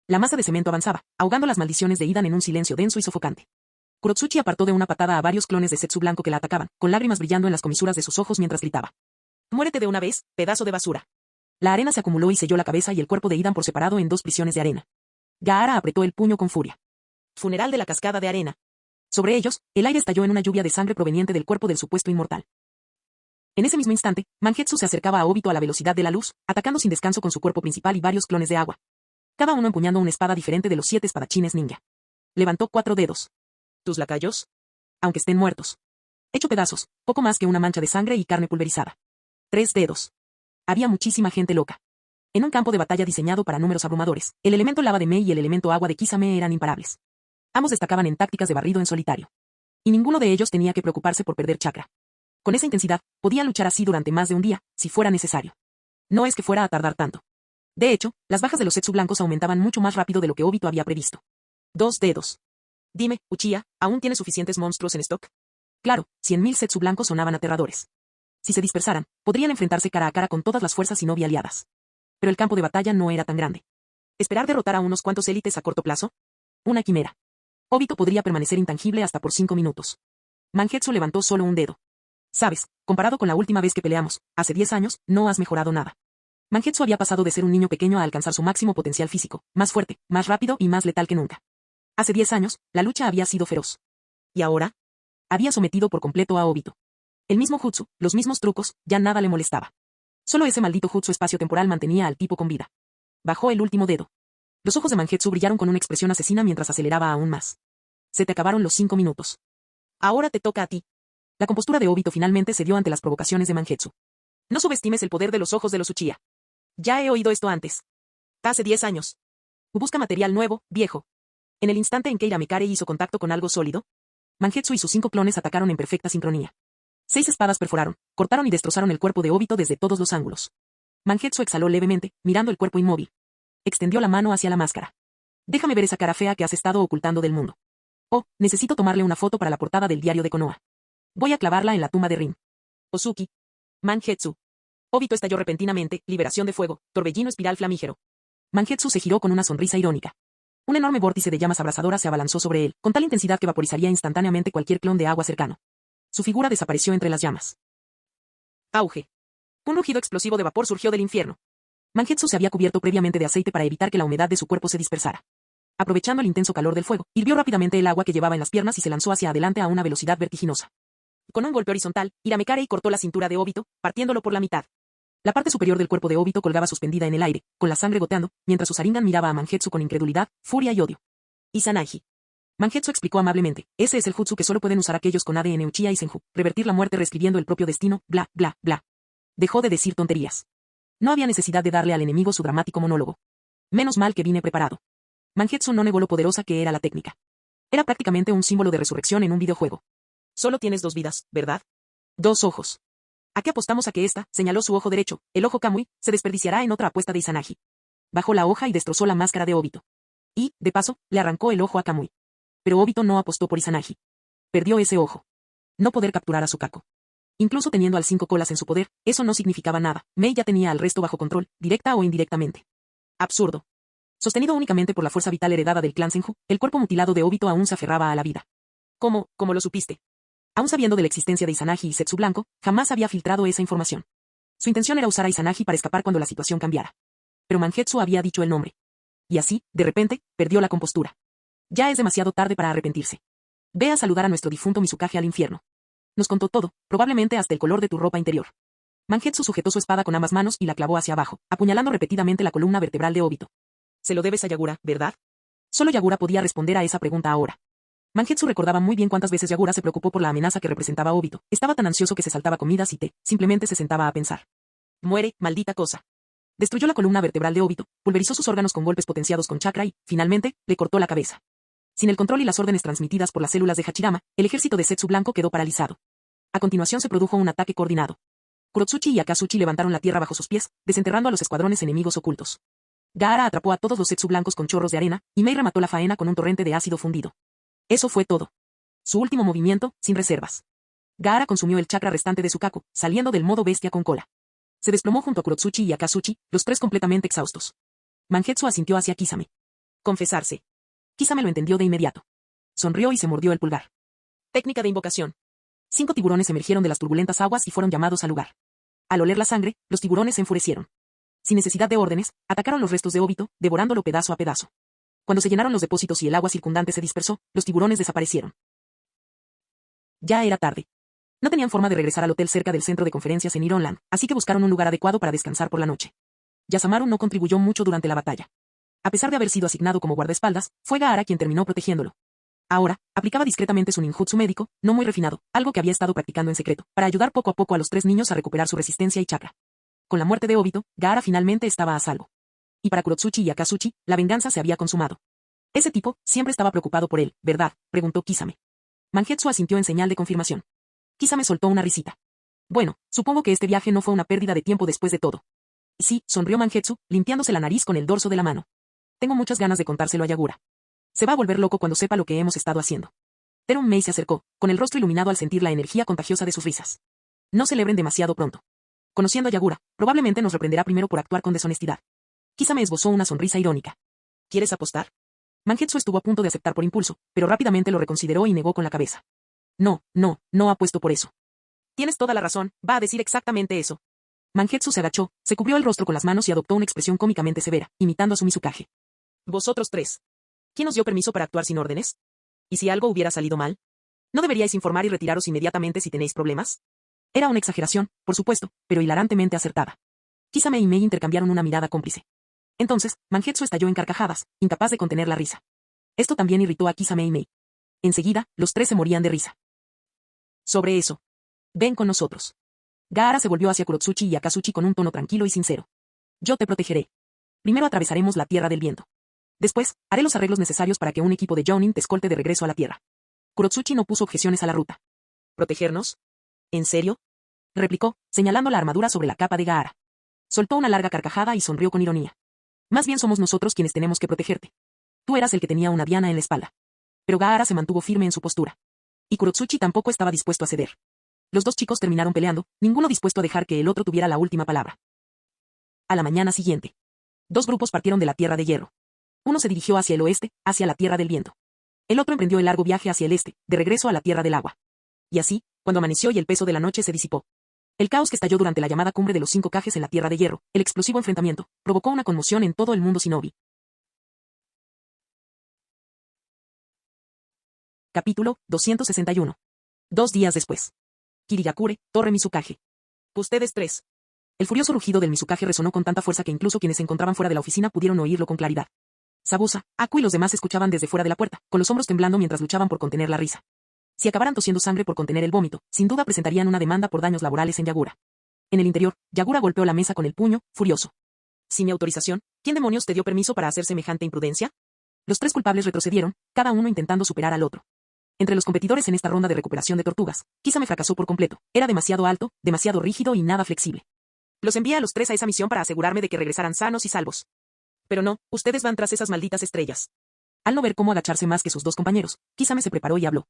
La masa de cemento avanzaba, ahogando las maldiciones de Idan en un silencio denso y sofocante. Kurotsuchi apartó de una patada a varios clones de Zetsu blanco que la atacaban, con lágrimas brillando en las comisuras de sus ojos mientras gritaba. Muérete de una vez, pedazo de basura. La arena se acumuló y selló la cabeza y el cuerpo de Idan por separado en dos prisiones de arena. Gaara apretó el puño con furia. Funeral de la cascada de arena. Sobre ellos, el aire estalló en una lluvia de sangre proveniente del cuerpo del supuesto inmortal. En ese mismo instante, Mangetsu se acercaba a Obito a la velocidad de la luz, atacando sin descanso con su cuerpo principal y varios clones de agua. Cada uno empuñando una espada diferente de los 7 espadachines ninja. Levantó 4 dedos. ¿Tus lacayos? Aunque estén muertos. Hecho pedazos, poco más que una mancha de sangre y carne pulverizada. 3 dedos. Había muchísima gente loca. En un campo de batalla diseñado para números abrumadores, el elemento lava de Mei y el elemento agua de Kisame eran imparables. Ambos destacaban en tácticas de barrido en solitario. Y ninguno de ellos tenía que preocuparse por perder chakra. Con esa intensidad, podían luchar así durante más de un día, si fuera necesario. No es que fuera a tardar tanto. De hecho, las bajas de los Zetsu blancos aumentaban mucho más rápido de lo que Obito había previsto. 2 dedos. Dime, Uchiha, ¿aún tienes suficientes monstruos en stock? Claro, 100.000 Zetsu blancos sonaban aterradores. Si se dispersaran, podrían enfrentarse cara a cara con todas las fuerzas shinobi aliadas. Pero el campo de batalla no era tan grande. ¿Esperar derrotar a unos cuantos élites a corto plazo? Una quimera. Obito podría permanecer intangible hasta por 5 minutos. Mangetsu levantó solo un dedo. Sabes, comparado con la última vez que peleamos, hace 10 años, no has mejorado nada. Mangetsu había pasado de ser un niño pequeño a alcanzar su máximo potencial físico, más fuerte, más rápido y más letal que nunca. Hace 10 años, la lucha había sido feroz. ¿Y ahora? Había sometido por completo a Obito. El mismo jutsu, los mismos trucos, ya nada le molestaba. Solo ese maldito jutsu espacio-temporal mantenía al tipo con vida. Bajó el último dedo. Los ojos de Mangetsu brillaron con una expresión asesina mientras aceleraba aún más. Se te acabaron los 5 minutos. Ahora te toca a ti. La compostura de Obito finalmente cedió ante las provocaciones de Mangetsu. No subestimes el poder de los ojos de los Uchiha. Ya he oído esto antes. Hace 10 años. Busca material nuevo, viejo. En el instante en que Hiramikarei hizo contacto con algo sólido, Mangetsu y sus 5 clones atacaron en perfecta sincronía. 6 espadas perforaron, cortaron y destrozaron el cuerpo de Obito desde todos los ángulos. Mangetsu exhaló levemente, mirando el cuerpo inmóvil. Extendió la mano hacia la máscara. Déjame ver esa cara fea que has estado ocultando del mundo. Oh, necesito tomarle una foto para la portada del diario de Konoha. Voy a clavarla en la tumba de Rin. Ozuki. Mangetsu. Obito estalló repentinamente, liberación de fuego, torbellino espiral flamígero. Mangetsu se giró con una sonrisa irónica. Un enorme vórtice de llamas abrasadoras se abalanzó sobre él, con tal intensidad que vaporizaría instantáneamente cualquier clon de agua cercano. Su figura desapareció entre las llamas. Auge. Un rugido explosivo de vapor surgió del infierno. Mangetsu se había cubierto previamente de aceite para evitar que la humedad de su cuerpo se dispersara. Aprovechando el intenso calor del fuego, hirvió rápidamente el agua que llevaba en las piernas y se lanzó hacia adelante a una velocidad vertiginosa. Con un golpe horizontal, Hiramekare cortó la cintura de Obito, partiéndolo por la mitad. La parte superior del cuerpo de Obito colgaba suspendida en el aire, con la sangre goteando, mientras su Sharingan miraba a Mangetsu con incredulidad, furia y odio. Izanagi. Mangetsu explicó amablemente, ese es el jutsu que solo pueden usar aquellos con ADN Uchiha y Senju, revertir la muerte reescribiendo el propio destino, bla, bla, bla. Dejó de decir tonterías. No había necesidad de darle al enemigo su dramático monólogo. Menos mal que vine preparado. Mangetsu no negó lo poderosa que era la técnica. Era prácticamente un símbolo de resurrección en un videojuego. Solo tienes 2 vidas, ¿verdad? 2 ojos. ¿A qué apostamos a que esta, señaló su ojo derecho, el ojo Kamui, se desperdiciará en otra apuesta de Izanagi? Bajó la hoja y destrozó la máscara de Obito. Y, de paso, le arrancó el ojo a Kamui. Pero Obito no apostó por Izanagi. Perdió ese ojo. No poder capturar a Sukaku. Incluso teniendo al 5 colas en su poder, eso no significaba nada. Mei ya tenía al resto bajo control, directa o indirectamente. Absurdo. Sostenido únicamente por la fuerza vital heredada del clan Senju, el cuerpo mutilado de Obito aún se aferraba a la vida. ¿Cómo lo supiste? Aún sabiendo de la existencia de Izanagi y Zetsu Blanco, jamás había filtrado esa información. Su intención era usar a Izanagi para escapar cuando la situación cambiara. Pero Mangetsu había dicho el nombre. Y así, de repente, perdió la compostura. Ya es demasiado tarde para arrepentirse. Ve a saludar a nuestro difunto Mizukage al infierno. Nos contó todo, probablemente hasta el color de tu ropa interior. Mangetsu sujetó su espada con ambas manos y la clavó hacia abajo, apuñalando repetidamente la columna vertebral de Obito. Se lo debes a Yagura, ¿verdad? Solo Yagura podía responder a esa pregunta ahora. Mangetsu recordaba muy bien cuántas veces Yagura se preocupó por la amenaza que representaba Obito. Estaba tan ansioso que se saltaba comidas y té, simplemente se sentaba a pensar. Muere, maldita cosa. Destruyó la columna vertebral de Obito, pulverizó sus órganos con golpes potenciados con chakra y, finalmente, le cortó la cabeza. Sin el control y las órdenes transmitidas por las células de Hachirama, el ejército de Zetsu Blanco quedó paralizado. A continuación se produjo un ataque coordinado. Kurotsuchi y Akatsuchi levantaron la tierra bajo sus pies, desenterrando a los escuadrones enemigos ocultos. Gaara atrapó a todos los Zetsu blancos con chorros de arena, y Mei remató la faena con un torrente de ácido fundido. Eso fue todo. Su último movimiento, sin reservas. Gaara consumió el chakra restante de Sukaku, saliendo del modo bestia con cola. Se desplomó junto a Kurotsuchi y Akatsuchi, los 3 completamente exhaustos. Mangetsu asintió hacia Kisame. Confesarse. Kisame lo entendió de inmediato. Sonrió y se mordió el pulgar. Técnica de invocación. 5 tiburones emergieron de las turbulentas aguas y fueron llamados al lugar. Al oler la sangre, los tiburones se enfurecieron. Sin necesidad de órdenes, atacaron los restos de Obito, devorándolo pedazo a pedazo. Cuando se llenaron los depósitos y el agua circundante se dispersó, los tiburones desaparecieron. Ya era tarde. No tenían forma de regresar al hotel cerca del centro de conferencias en Ironland, así que buscaron un lugar adecuado para descansar por la noche. Yasamaru no contribuyó mucho durante la batalla. A pesar de haber sido asignado como guardaespaldas, fue Gaara quien terminó protegiéndolo. Ahora, aplicaba discretamente su ninjutsu médico, no muy refinado, algo que había estado practicando en secreto, para ayudar poco a poco a los 3 niños a recuperar su resistencia y chakra. Con la muerte de Obito, Gaara finalmente estaba a salvo. Y para Kurotsuchi y Akatsuchi, la venganza se había consumado. Ese tipo siempre estaba preocupado por él, ¿verdad?, preguntó Kisame. Mangetsu asintió en señal de confirmación. Kisame soltó una risita. Bueno, supongo que este viaje no fue una pérdida de tiempo después de todo. Sí, sonrió Mangetsu, limpiándose la nariz con el dorso de la mano. Tengo muchas ganas de contárselo a Yagura. Se va a volver loco cuando sepa lo que hemos estado haciendo. Teruo-mei se acercó, con el rostro iluminado al sentir la energía contagiosa de sus risas. No celebren demasiado pronto. Conociendo a Yagura, probablemente nos reprenderá primero por actuar con deshonestidad. Kisame esbozó una sonrisa irónica. ¿Quieres apostar? Mangetsu estuvo a punto de aceptar por impulso, pero rápidamente lo reconsideró y negó con la cabeza. No apuesto por eso. Tienes toda la razón, va a decir exactamente eso. Mangetsu se agachó, se cubrió el rostro con las manos y adoptó una expresión cómicamente severa, imitando a su Mizukage. Vosotros 3. ¿Quién os dio permiso para actuar sin órdenes? ¿Y si algo hubiera salido mal? ¿No deberíais informar y retiraros inmediatamente si tenéis problemas? Era una exageración, por supuesto, pero hilarantemente acertada. Kisame y Mei intercambiaron una mirada cómplice. Entonces, Mangetsu estalló en carcajadas, incapaz de contener la risa. Esto también irritó a Kisame y Mei. Enseguida, los 3 se morían de risa. Sobre eso. Ven con nosotros. Gaara se volvió hacia Kurotsuchi y Akatsuchi con un tono tranquilo y sincero. Yo te protegeré. Primero atravesaremos la Tierra del Viento. Después, haré los arreglos necesarios para que un equipo de Jounin te escolte de regreso a la Tierra. Kurotsuchi no puso objeciones a la ruta. ¿Protegernos? ¿En serio?, replicó, señalando la armadura sobre la capa de Gaara. Soltó una larga carcajada y sonrió con ironía. Más bien somos nosotros quienes tenemos que protegerte. Tú eras el que tenía una diana en la espalda. Pero Gaara se mantuvo firme en su postura. Y Kurotsuchi tampoco estaba dispuesto a ceder. Los 2 chicos terminaron peleando, ninguno dispuesto a dejar que el otro tuviera la última palabra. A la mañana siguiente. 2 grupos partieron de la Tierra de Hierro. Uno se dirigió hacia el oeste, hacia la Tierra del Viento. El otro emprendió el largo viaje hacia el este, de regreso a la Tierra del Agua. Y así, cuando amaneció y el peso de la noche se disipó. El caos que estalló durante la llamada cumbre de los 5 Kages en la Tierra de Hierro, el explosivo enfrentamiento, provocó una conmoción en todo el mundo shinobi. Capítulo 261. 2 días después. Kirigakure, Torre Mizukage. Ustedes tres. El furioso rugido del Mizukage resonó con tanta fuerza que incluso quienes se encontraban fuera de la oficina pudieron oírlo con claridad. Sabusa, Aku y los demás escuchaban desde fuera de la puerta, con los hombros temblando mientras luchaban por contener la risa. Si acabaran tosiendo sangre por contener el vómito, sin duda presentarían una demanda por daños laborales en Yagura. En el interior, Yagura golpeó la mesa con el puño, furioso. Sin mi autorización, ¿quién demonios te dio permiso para hacer semejante imprudencia? Los tres culpables retrocedieron, cada uno intentando superar al otro. Entre los competidores en esta ronda de recuperación de tortugas, Kisame fracasó por completo. Era demasiado alto, demasiado rígido y nada flexible. Los envié a los tres a esa misión para asegurarme de que regresaran sanos y salvos. Pero no, ustedes van tras esas malditas estrellas. Al no ver cómo agacharse más que sus dos compañeros, Kisame se preparó y habló.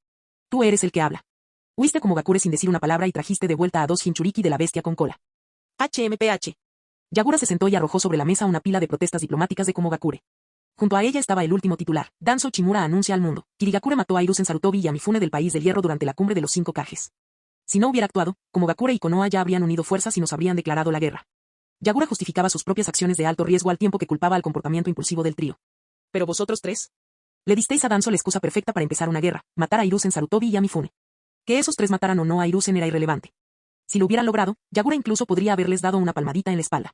Tú eres el que habla. Huiste como Gakure sin decir una palabra y trajiste de vuelta a 2 Jinchuriki de la bestia con cola. HMPH. Yagura se sentó y arrojó sobre la mesa una pila de protestas diplomáticas de Komogakure. Junto a ella estaba el último titular. Danzo Chimura anuncia al mundo. Kirigakure mató a Hiruzen Sarutobi y a Mifune del País del Hierro durante la cumbre de los 5 Kages. Si no hubiera actuado, Komogakure y Konoha ya habrían unido fuerzas y nos habrían declarado la guerra. Yagura justificaba sus propias acciones de alto riesgo al tiempo que culpaba al comportamiento impulsivo del trío. ¿Pero vosotros tres? Le disteis a Danzo la excusa perfecta para empezar una guerra, matar a Hiruzen Sarutobi y a Mifune. Que esos tres mataran o no a Hiruzen era irrelevante. Si lo hubieran logrado, Yagura incluso podría haberles dado una palmadita en la espalda.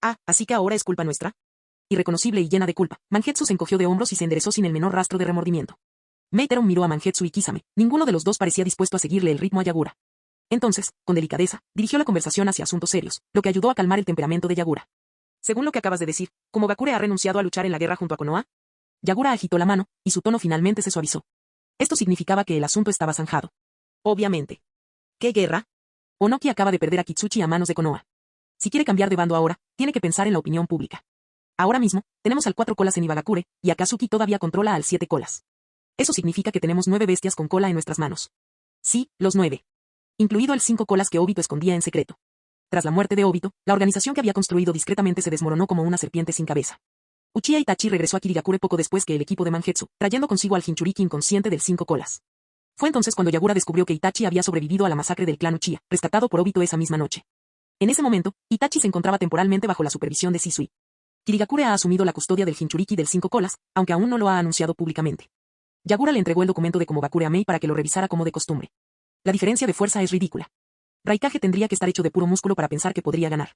Ah, ¿así que ahora es culpa nuestra? Irreconocible y llena de culpa, Mangetsu se encogió de hombros y se enderezó sin el menor rastro de remordimiento. Meiteron miró a Mangetsu y Kisame, ninguno de los dos parecía dispuesto a seguirle el ritmo a Yagura. Entonces, con delicadeza, dirigió la conversación hacia asuntos serios, lo que ayudó a calmar el temperamento de Yagura. Según lo que acabas de decir, ¿Komogakure ha renunciado a luchar en la guerra junto a Konoha? Yagura agitó la mano, y su tono finalmente se suavizó. Esto significaba que el asunto estaba zanjado. Obviamente. ¿Qué guerra? Onoki acaba de perder a Kitsuchi a manos de Konoha. Si quiere cambiar de bando ahora, tiene que pensar en la opinión pública. Ahora mismo, tenemos al 4 colas en Ibagakure, y Akazuki todavía controla al 7 colas. Eso significa que tenemos 9 bestias con cola en nuestras manos. Sí, los 9. Incluido el 5 colas que Obito escondía en secreto. Tras la muerte de Obito, la organización que había construido discretamente se desmoronó como una serpiente sin cabeza. Uchiha Itachi regresó a Kirigakure poco después que el equipo de Mangetsu, trayendo consigo al Jinchuriki inconsciente del 5 colas. Fue entonces cuando Yagura descubrió que Itachi había sobrevivido a la masacre del clan Uchiha, rescatado por Obito esa misma noche. En ese momento, Itachi se encontraba temporalmente bajo la supervisión de Shisui. Kirigakure ha asumido la custodia del Jinchuriki del 5 colas, aunque aún no lo ha anunciado públicamente. Yagura le entregó el documento de Komogakure a Mei para que lo revisara como de costumbre. La diferencia de fuerza es ridícula. Raikage tendría que estar hecho de puro músculo para pensar que podría ganar.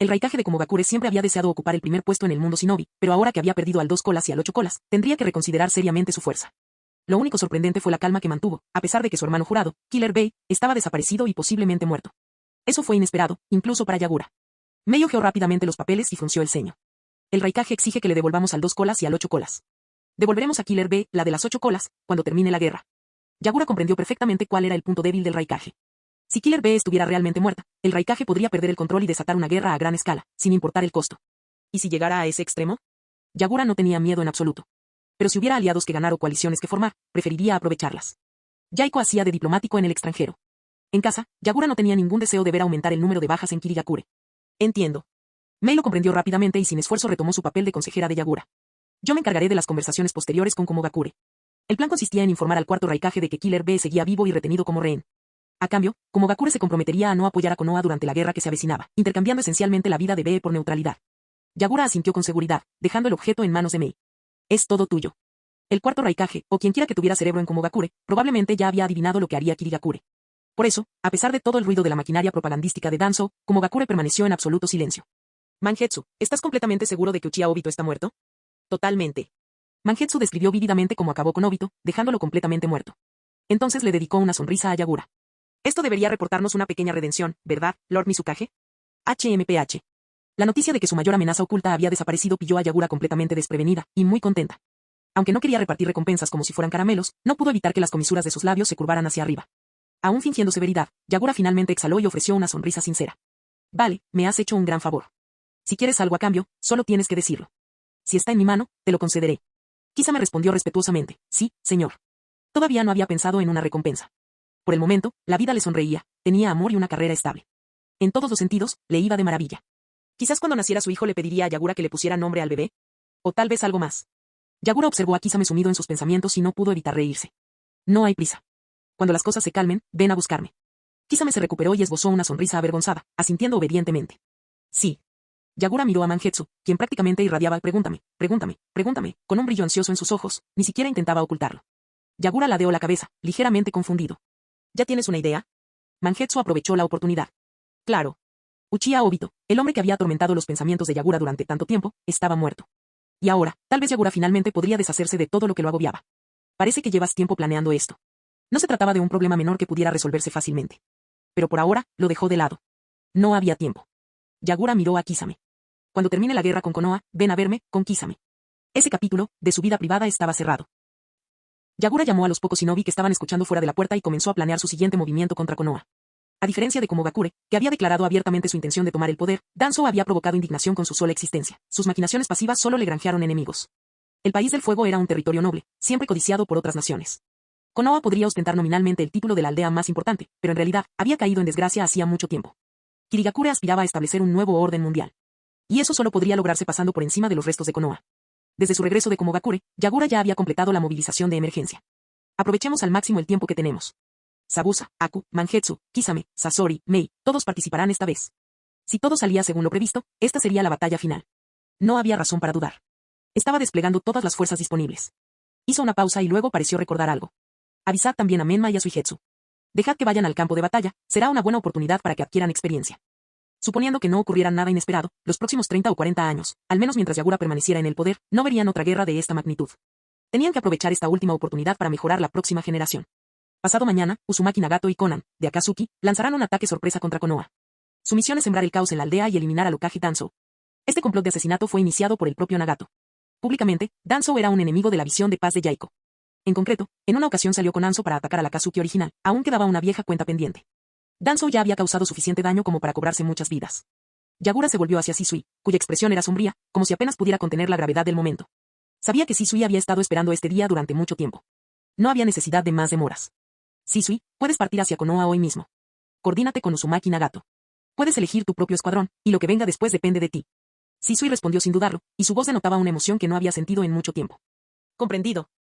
El Raikage de Komogakure siempre había deseado ocupar el primer puesto en el mundo shinobi, pero ahora que había perdido al 2 colas y al 8 colas, tendría que reconsiderar seriamente su fuerza. Lo único sorprendente fue la calma que mantuvo, a pesar de que su hermano jurado, Killer Bey, estaba desaparecido y posiblemente muerto. Eso fue inesperado, incluso para Yagura. Mei hojeó rápidamente los papeles y frunció el ceño. El Raikage exige que le devolvamos al 2 colas y al 8 colas. Devolveremos a Killer Bey, la de las 8 colas, cuando termine la guerra. Yagura comprendió perfectamente cuál era el punto débil del Raikage. Si Killer Bey estuviera realmente muerta, el Raikage podría perder el control y desatar una guerra a gran escala, sin importar el costo. ¿Y si llegara a ese extremo? Yagura no tenía miedo en absoluto. Pero si hubiera aliados que ganar o coaliciones que formar, preferiría aprovecharlas. Yaiko hacía de diplomático en el extranjero. En casa, Yagura no tenía ningún deseo de ver aumentar el número de bajas en Kirigakure. Entiendo. Mei lo comprendió rápidamente y sin esfuerzo retomó su papel de consejera de Yagura. Yo me encargaré de las conversaciones posteriores con Komogakure. El plan consistía en informar al cuarto Raikage de que Killer Bey seguía vivo y retenido como rehén. A cambio, Komogakure se comprometería a no apoyar a Konoha durante la guerra que se avecinaba, intercambiando esencialmente la vida de Bey por neutralidad. Yagura asintió con seguridad, dejando el objeto en manos de Mei. Es todo tuyo. El cuarto Raikage, o quienquiera que tuviera cerebro en Komogakure, probablemente ya había adivinado lo que haría Kirigakure. Por eso, a pesar de todo el ruido de la maquinaria propagandística de Danzo, Komogakure permaneció en absoluto silencio. Mangetsu, ¿estás completamente seguro de que Uchiha Obito está muerto? Totalmente. Mangetsu describió vívidamente cómo acabó con Obito, dejándolo completamente muerto. Entonces le dedicó una sonrisa a Yagura. Esto debería reportarnos una pequeña redención, ¿verdad, Lord Mizukage? HMPH. La noticia de que su mayor amenaza oculta había desaparecido pilló a Yagura completamente desprevenida, y muy contenta. Aunque no quería repartir recompensas como si fueran caramelos, no pudo evitar que las comisuras de sus labios se curvaran hacia arriba. Aún fingiendo severidad, Yagura finalmente exhaló y ofreció una sonrisa sincera. Vale, me has hecho un gran favor. Si quieres algo a cambio, solo tienes que decirlo. Si está en mi mano, te lo concederé. Kisame respondió respetuosamente, sí, señor. Todavía no había pensado en una recompensa. Por el momento, la vida le sonreía, tenía amor y una carrera estable. En todos los sentidos, le iba de maravilla. Quizás cuando naciera su hijo le pediría a Yagura que le pusiera nombre al bebé. O tal vez algo más. Yagura observó a Kisame sumido en sus pensamientos y no pudo evitar reírse. No hay prisa. Cuando las cosas se calmen, ven a buscarme. Kisame se recuperó y esbozó una sonrisa avergonzada, asintiendo obedientemente. Sí. Yagura miró a Mangetsu, quien prácticamente irradiaba pregúntame, pregúntame, pregúntame, con un brillo ansioso en sus ojos, ni siquiera intentaba ocultarlo. Yagura ladeó la cabeza, ligeramente confundido. ¿Ya tienes una idea? Mangetsu aprovechó la oportunidad. Claro. Uchiha Obito, el hombre que había atormentado los pensamientos de Yagura durante tanto tiempo, estaba muerto. Y ahora, tal vez Yagura finalmente podría deshacerse de todo lo que lo agobiaba. Parece que llevas tiempo planeando esto. No se trataba de un problema menor que pudiera resolverse fácilmente. Pero por ahora, lo dejó de lado. No había tiempo. Yagura miró a Kisame. Cuando termine la guerra con Konoha, ven a verme, con Kisame. Ese capítulo, de su vida privada, estaba cerrado. Yagura llamó a los pocos shinobi que estaban escuchando fuera de la puerta y comenzó a planear su siguiente movimiento contra Konoha. A diferencia de Komogakure, que había declarado abiertamente su intención de tomar el poder, Danzo había provocado indignación con su sola existencia. Sus maquinaciones pasivas solo le granjearon enemigos. El país del fuego era un territorio noble, siempre codiciado por otras naciones. Konoha podría ostentar nominalmente el título de la aldea más importante, pero en realidad, había caído en desgracia hacía mucho tiempo. Kirigakure aspiraba a establecer un nuevo orden mundial. Y eso solo podría lograrse pasando por encima de los restos de Konoha. Desde su regreso de Komogakure, Yagura ya había completado la movilización de emergencia. Aprovechemos al máximo el tiempo que tenemos. Sabusa, Aku, Mangetsu, Kisame, Sasori, Mei, todos participarán esta vez. Si todo salía según lo previsto, esta sería la batalla final. No había razón para dudar. Estaba desplegando todas las fuerzas disponibles. Hizo una pausa y luego pareció recordar algo. Avisad también a Menma y a Suigetsu. Dejad que vayan al campo de batalla, será una buena oportunidad para que adquieran experiencia. Suponiendo que no ocurriera nada inesperado, los próximos 30 o 40 años, al menos mientras Yagura permaneciera en el poder, no verían otra guerra de esta magnitud. Tenían que aprovechar esta última oportunidad para mejorar la próxima generación. Pasado mañana, Uzumaki Nagato y Konan, de Akatsuki, lanzarán un ataque sorpresa contra Konoha. Su misión es sembrar el caos en la aldea y eliminar al Hokage Danzo. Este complot de asesinato fue iniciado por el propio Nagato. Públicamente, Danzo era un enemigo de la visión de paz de Yaiko. En concreto, en una ocasión salió con Danzo para atacar a la Akatsuki original, aún quedaba una vieja cuenta pendiente. Danzo ya había causado suficiente daño como para cobrarse muchas vidas. Yagura se volvió hacia Shisui, cuya expresión era sombría, como si apenas pudiera contener la gravedad del momento. Sabía que Shisui había estado esperando este día durante mucho tiempo. No había necesidad de más demoras. Shisui, puedes partir hacia Konoha hoy mismo. Coordínate con Uzumaki Nagato. Puedes elegir tu propio escuadrón, y lo que venga después depende de ti. Shisui respondió sin dudarlo, y su voz denotaba una emoción que no había sentido en mucho tiempo. Comprendido.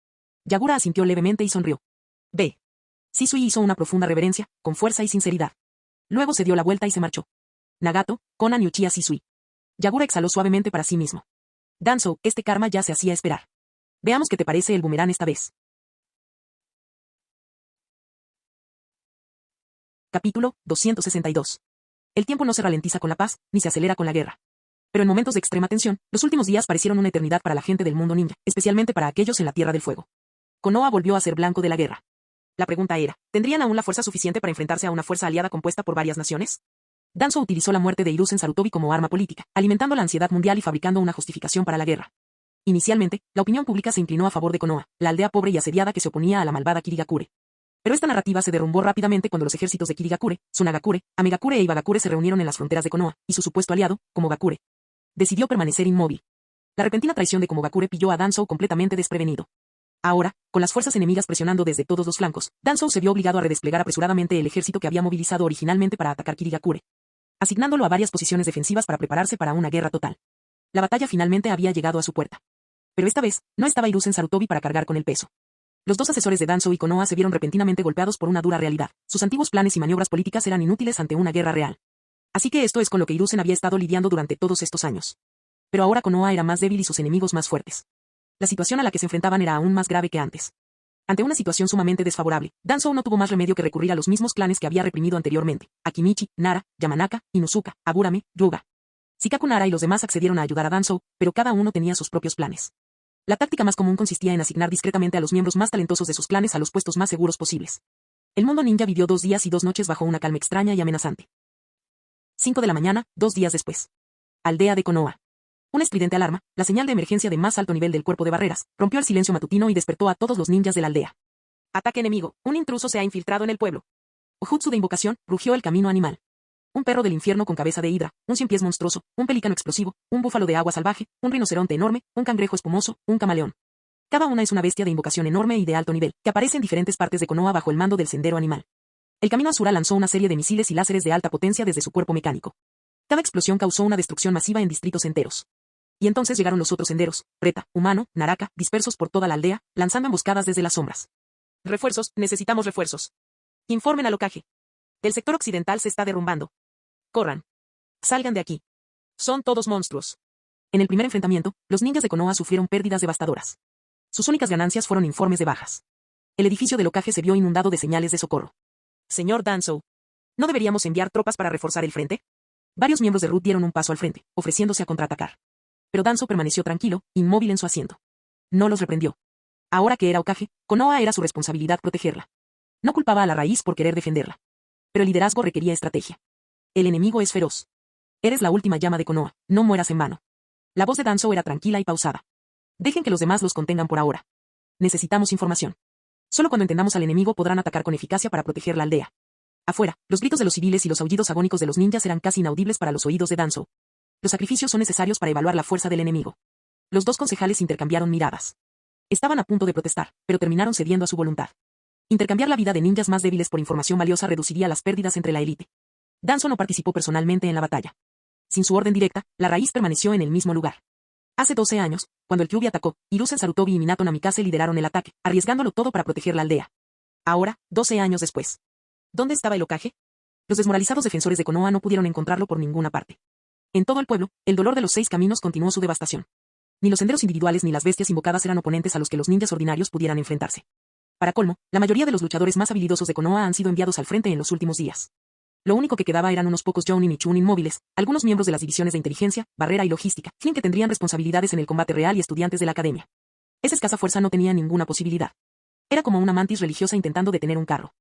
Yagura asintió levemente y sonrió. Ve. Shisui hizo una profunda reverencia, con fuerza y sinceridad. Luego se dio la vuelta y se marchó. Nagato, Konan y Uchiha Shisui. Yagura exhaló suavemente para sí mismo. Danzo, este karma ya se hacía esperar. Veamos qué te parece el boomerang esta vez. Capítulo 262. El tiempo no se ralentiza con la paz, ni se acelera con la guerra. Pero en momentos de extrema tensión, los últimos días parecieron una eternidad para la gente del mundo ninja, especialmente para aquellos en la Tierra del Fuego. Konoha volvió a ser blanco de la guerra. La pregunta era, ¿tendrían aún la fuerza suficiente para enfrentarse a una fuerza aliada compuesta por varias naciones? Danzo utilizó la muerte de Hiruzen Sarutobi como arma política, alimentando la ansiedad mundial y fabricando una justificación para la guerra. Inicialmente, la opinión pública se inclinó a favor de Konoha, la aldea pobre y asediada que se oponía a la malvada Kirigakure. Pero esta narrativa se derrumbó rápidamente cuando los ejércitos de Kirigakure, Tsunagakure, Amegakure e Ibagakure se reunieron en las fronteras de Konoha, y su supuesto aliado, Komogakure, decidió permanecer inmóvil. La repentina traición de Komogakure pilló a Danzo completamente desprevenido. Ahora, con las fuerzas enemigas presionando desde todos los flancos, Danzo se vio obligado a redesplegar apresuradamente el ejército que había movilizado originalmente para atacar Kirigakure, asignándolo a varias posiciones defensivas para prepararse para una guerra total. La batalla finalmente había llegado a su puerta. Pero esta vez, no estaba Hiruzen Sarutobi para cargar con el peso. Los dos asesores de Danzo y Konoha se vieron repentinamente golpeados por una dura realidad. Sus antiguos planes y maniobras políticas eran inútiles ante una guerra real. Así que esto es con lo que Hiruzen había estado lidiando durante todos estos años. Pero ahora Konoha era más débil y sus enemigos más fuertes. La situación a la que se enfrentaban era aún más grave que antes. Ante una situación sumamente desfavorable, Danzo no tuvo más remedio que recurrir a los mismos clanes que había reprimido anteriormente: Akimichi, Nara, Yamanaka, Inuzuka, Aburame, Ryuga. Shikaku, Nara y los demás accedieron a ayudar a Danzo, pero cada uno tenía sus propios planes. La táctica más común consistía en asignar discretamente a los miembros más talentosos de sus clanes a los puestos más seguros posibles. El mundo ninja vivió 2 días y 2 noches bajo una calma extraña y amenazante. 5 de la mañana, 2 días después. Aldea de Konoha. Una estridente alarma, la señal de emergencia de más alto nivel del cuerpo de barreras, rompió el silencio matutino y despertó a todos los ninjas de la aldea. Ataque enemigo, un intruso se ha infiltrado en el pueblo. Ojutsu de invocación, rugió el camino animal. Un perro del infierno con cabeza de hidra, un cien pies monstruoso, un pelícano explosivo, un búfalo de agua salvaje, un rinoceronte enorme, un cangrejo espumoso, un camaleón. Cada una es una bestia de invocación enorme y de alto nivel, que aparece en diferentes partes de Konoha bajo el mando del sendero animal. El camino Asura lanzó una serie de misiles y láseres de alta potencia desde su cuerpo mecánico. Cada explosión causó una destrucción masiva en distritos enteros. Y entonces llegaron los otros senderos, Preta, Humano, Naraka, dispersos por toda la aldea, lanzando emboscadas desde las sombras. Refuerzos, necesitamos refuerzos. Informen al Hokage. El sector occidental se está derrumbando. Corran. Salgan de aquí. Son todos monstruos. En el primer enfrentamiento, los ninjas de Konoha sufrieron pérdidas devastadoras. Sus únicas ganancias fueron informes de bajas. El edificio del Hokage se vio inundado de señales de socorro. Señor Danzou, ¿no deberíamos enviar tropas para reforzar el frente? Varios miembros de Root dieron un paso al frente, ofreciéndose a contraatacar. Pero Danzou permaneció tranquilo, inmóvil en su asiento. No los reprendió. Ahora que era Hokage, Konoha era su responsabilidad protegerla. No culpaba a la raíz por querer defenderla. Pero el liderazgo requería estrategia. El enemigo es feroz. Eres la última llama de Konoha, no mueras en vano. La voz de Danzou era tranquila y pausada. Dejen que los demás los contengan por ahora. Necesitamos información. Solo cuando entendamos al enemigo podrán atacar con eficacia para proteger la aldea. Afuera, los gritos de los civiles y los aullidos agónicos de los ninjas eran casi inaudibles para los oídos de Danzou. Los sacrificios son necesarios para evaluar la fuerza del enemigo. Los dos concejales intercambiaron miradas. Estaban a punto de protestar, pero terminaron cediendo a su voluntad. Intercambiar la vida de ninjas más débiles por información valiosa reduciría las pérdidas entre la élite. Danzou no participó personalmente en la batalla. Sin su orden directa, la raíz permaneció en el mismo lugar. Hace 12 años, cuando el Kyuubi atacó, Hiruzen Sarutobi y Minato Namikaze lideraron el ataque, arriesgándolo todo para proteger la aldea. Ahora, 12 años después. ¿Dónde estaba el Hokage? Los desmoralizados defensores de Konoha no pudieron encontrarlo por ninguna parte. En todo el pueblo, el dolor de los 6 caminos continuó su devastación. Ni los senderos individuales ni las bestias invocadas eran oponentes a los que los ninjas ordinarios pudieran enfrentarse. Para colmo, la mayoría de los luchadores más habilidosos de Konoha han sido enviados al frente en los últimos días. Lo único que quedaba eran unos pocos Jounin y Chunin inmóviles, algunos miembros de las divisiones de inteligencia, barrera y logística, fin que tendrían responsabilidades en el combate real y estudiantes de la academia. Esa escasa fuerza no tenía ninguna posibilidad. Era como una mantis religiosa intentando detener un carro.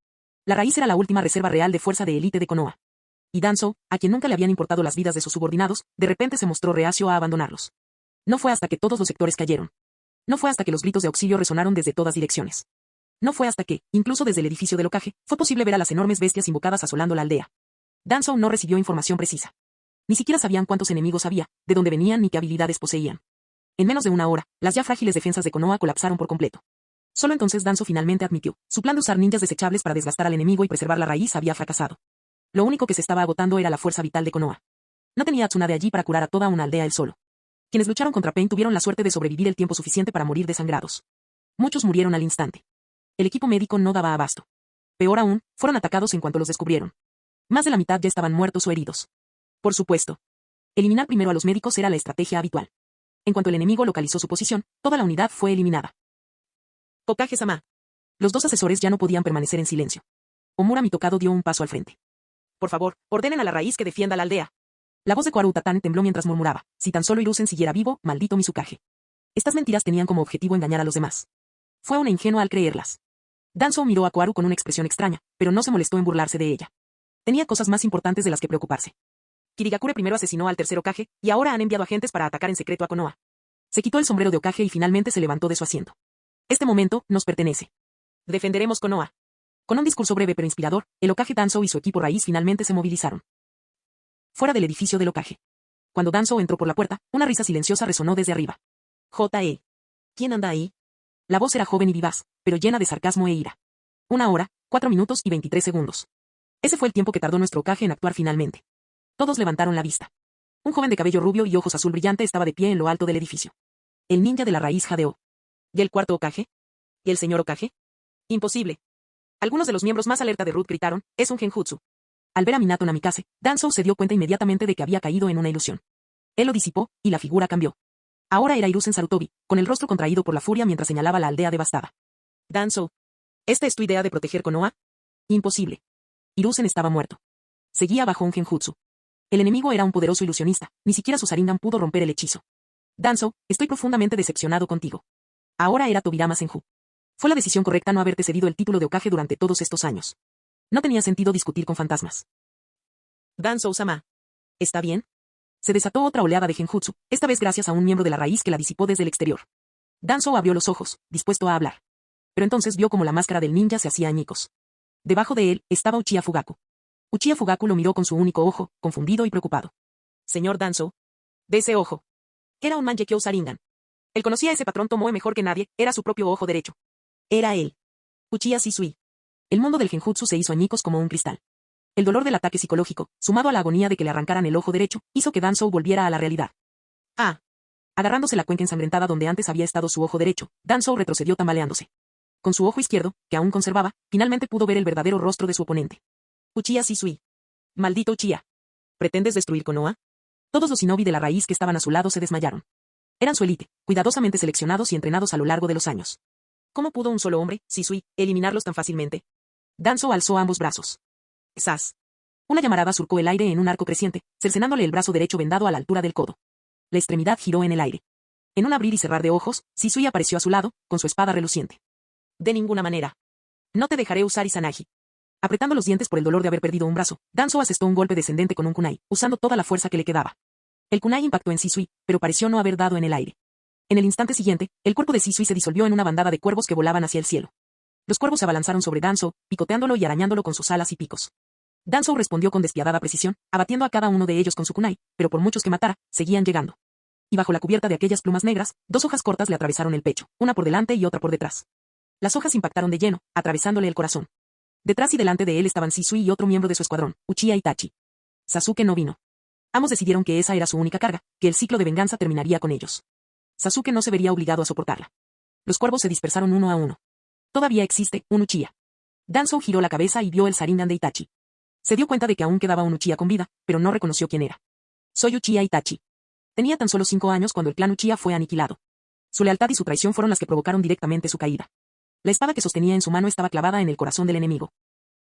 La raíz era la última reserva real de fuerza de élite de Konoha. Y Danzou, a quien nunca le habían importado las vidas de sus subordinados, de repente se mostró reacio a abandonarlos. No fue hasta que todos los sectores cayeron. No fue hasta que los gritos de auxilio resonaron desde todas direcciones. No fue hasta que, incluso desde el edificio del Hokage, fue posible ver a las enormes bestias invocadas asolando la aldea. Danzou no recibió información precisa. Ni siquiera sabían cuántos enemigos había, de dónde venían ni qué habilidades poseían. En menos de una hora, las ya frágiles defensas de Konoha colapsaron por completo. Solo entonces Danzou finalmente admitió, su plan de usar ninjas desechables para desgastar al enemigo y preservar la raíz había fracasado. Lo único que se estaba agotando era la fuerza vital de Konoha. No tenía a Tsunade allí para curar a toda una aldea él solo. Quienes lucharon contra Pain tuvieron la suerte de sobrevivir el tiempo suficiente para morir desangrados. Muchos murieron al instante. El equipo médico no daba abasto. Peor aún, fueron atacados en cuanto los descubrieron. Más de la mitad ya estaban muertos o heridos. Por supuesto. Eliminar primero a los médicos era la estrategia habitual. En cuanto el enemigo localizó su posición, toda la unidad fue eliminada. Hokage-sama. Los dos asesores ya no podían permanecer en silencio. Omura Mitokado dio un paso al frente. Por favor, ordenen a la raíz que defienda la aldea. La voz de Koharu Utatane tembló mientras murmuraba, si tan solo Hiruzen siguiera vivo, maldito Mizukage. Estas mentiras tenían como objetivo engañar a los demás. Fue una ingenua al creerlas. Danzou miró a Koharu con una expresión extraña, pero no se molestó en burlarse de ella. Tenía cosas más importantes de las que preocuparse. Kirigakure primero asesinó al tercer Hokage, y ahora han enviado agentes para atacar en secreto a Konoha. Se quitó el sombrero de Hokage y finalmente se levantó de su asiento. Este momento nos pertenece. Defenderemos Konoha. Con un discurso breve pero inspirador, el Hokage Danzou y su equipo raíz finalmente se movilizaron. Fuera del edificio del Hokage. Cuando Danzou entró por la puerta, una risa silenciosa resonó desde arriba. J.E. ¿Quién anda ahí? La voz era joven y vivaz, pero llena de sarcasmo e ira. 1 hora, 4 minutos y 23 segundos. Ese fue el tiempo que tardó nuestro Hokage en actuar finalmente. Todos levantaron la vista. Un joven de cabello rubio y ojos azul brillante estaba de pie en lo alto del edificio. El ninja de la raíz jadeó. ¿Y el cuarto Hokage? ¿Y el señor Hokage? Imposible. Algunos de los miembros más alerta de Root gritaron, es un genjutsu. Al ver a Minato Namikaze, Danzou se dio cuenta inmediatamente de que había caído en una ilusión. Él lo disipó, y la figura cambió. Ahora era Hiruzen Sarutobi, con el rostro contraído por la furia mientras señalaba la aldea devastada. Danzou. ¿Esta es tu idea de proteger Konoha? Imposible. Hiruzen estaba muerto. Seguía bajo un genjutsu. El enemigo era un poderoso ilusionista, ni siquiera su Sharingan pudo romper el hechizo. Danzou, estoy profundamente decepcionado contigo. Ahora era Tobirama Senju. Fue la decisión correcta no haberte cedido el título de Hokage durante todos estos años. No tenía sentido discutir con fantasmas. Danzou-sama. ¿Está bien? Se desató otra oleada de genjutsu, esta vez gracias a un miembro de la raíz que la disipó desde el exterior. Danzou abrió los ojos, dispuesto a hablar. Pero entonces vio como la máscara del ninja se hacía añicos. Debajo de él estaba Uchiha Fugaku. Uchiha Fugaku lo miró con su único ojo, confundido y preocupado. Señor Danzou. De ese ojo. Era un Mangekyou Sharingan. Él conocía a ese patrón Tomoe mejor que nadie, era su propio ojo derecho. Era él. Uchiha Shisui. El mundo del genjutsu se hizo añicos como un cristal. El dolor del ataque psicológico, sumado a la agonía de que le arrancaran el ojo derecho, hizo que Danzou volviera a la realidad. Ah. Agarrándose la cuenca ensangrentada donde antes había estado su ojo derecho, Danzou retrocedió tambaleándose. Con su ojo izquierdo, que aún conservaba, finalmente pudo ver el verdadero rostro de su oponente. Uchiha Shisui. Maldito Uchiha. ¿Pretendes destruir Konoha? Todos los shinobi de la raíz que estaban a su lado se desmayaron. Eran su élite, cuidadosamente seleccionados y entrenados a lo largo de los años. ¿Cómo pudo un solo hombre, Shisui, eliminarlos tan fácilmente? Danzo alzó ambos brazos. ¡Zas! Una llamarada surcó el aire en un arco creciente, cercenándole el brazo derecho vendado a la altura del codo. La extremidad giró en el aire. En un abrir y cerrar de ojos, Shisui apareció a su lado, con su espada reluciente. De ninguna manera. No te dejaré usar Izanagi. Apretando los dientes por el dolor de haber perdido un brazo, Danzo asestó un golpe descendente con un kunai, usando toda la fuerza que le quedaba. El kunai impactó en Shisui, pero pareció no haber dado en el aire. En el instante siguiente, el cuerpo de Shisui se disolvió en una bandada de cuervos que volaban hacia el cielo. Los cuervos se abalanzaron sobre Danzo, picoteándolo y arañándolo con sus alas y picos. Danzo respondió con despiadada precisión, abatiendo a cada uno de ellos con su kunai, pero por muchos que matara, seguían llegando. Y bajo la cubierta de aquellas plumas negras, dos hojas cortas le atravesaron el pecho, una por delante y otra por detrás. Las hojas impactaron de lleno, atravesándole el corazón. Detrás y delante de él estaban Shisui y otro miembro de su escuadrón, Uchiha Itachi. Sasuke no vino. Ambos decidieron que esa era su única carga, que el ciclo de venganza terminaría con ellos. Sasuke no se vería obligado a soportarla. Los cuervos se dispersaron uno a uno. Todavía existe un Uchiha. Danzo giró la cabeza y vio el Sharingan de Itachi. Se dio cuenta de que aún quedaba un Uchiha con vida, pero no reconoció quién era. Soy Uchiha Itachi. Tenía tan solo 5 años cuando el clan Uchiha fue aniquilado. Su lealtad y su traición fueron las que provocaron directamente su caída. La espada que sostenía en su mano estaba clavada en el corazón del enemigo.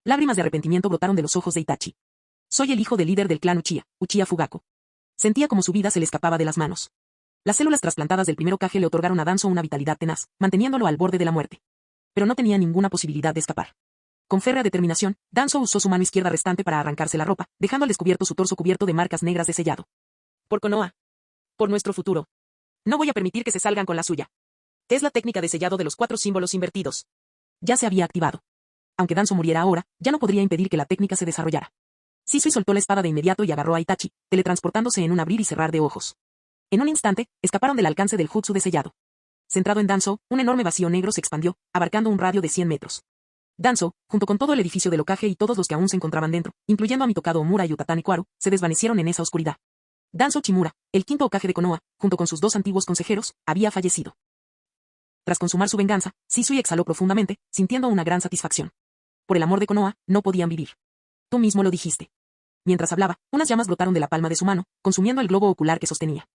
Lágrimas de arrepentimiento brotaron de los ojos de Itachi. Soy el hijo del líder del clan Uchiha, Uchiha Fugaku. Sentía como su vida se le escapaba de las manos. Las células trasplantadas del primer Hokage le otorgaron a Danzo una vitalidad tenaz, manteniéndolo al borde de la muerte. Pero no tenía ninguna posibilidad de escapar. Con férrea determinación, Danzo usó su mano izquierda restante para arrancarse la ropa, dejando al descubierto su torso cubierto de marcas negras de sellado. Por Konoha. Por nuestro futuro. No voy a permitir que se salgan con la suya. Es la técnica de sellado de los 4 símbolos invertidos. Ya se había activado. Aunque Danzo muriera ahora, ya no podría impedir que la técnica se desarrollara. Shisui soltó la espada de inmediato y agarró a Itachi, teletransportándose en un abrir y cerrar de ojos. En un instante, escaparon del alcance del jutsu de sellado. Centrado en Danzo, un enorme vacío negro se expandió, abarcando un radio de 100 metros. Danzo, junto con todo el edificio del Hokage y todos los que aún se encontraban dentro, incluyendo a Mitokado Omura y Utatani Kwaru, se desvanecieron en esa oscuridad. Danzo Chimura, el quinto Hokage de Konoha, junto con sus 2 antiguos consejeros, había fallecido. Tras consumar su venganza, Shisui exhaló profundamente, sintiendo una gran satisfacción. Por el amor de Konoha, no podían vivir. Tú mismo lo dijiste. Mientras hablaba, unas llamas brotaron de la palma de su mano, consumiendo el globo ocular que sostenía.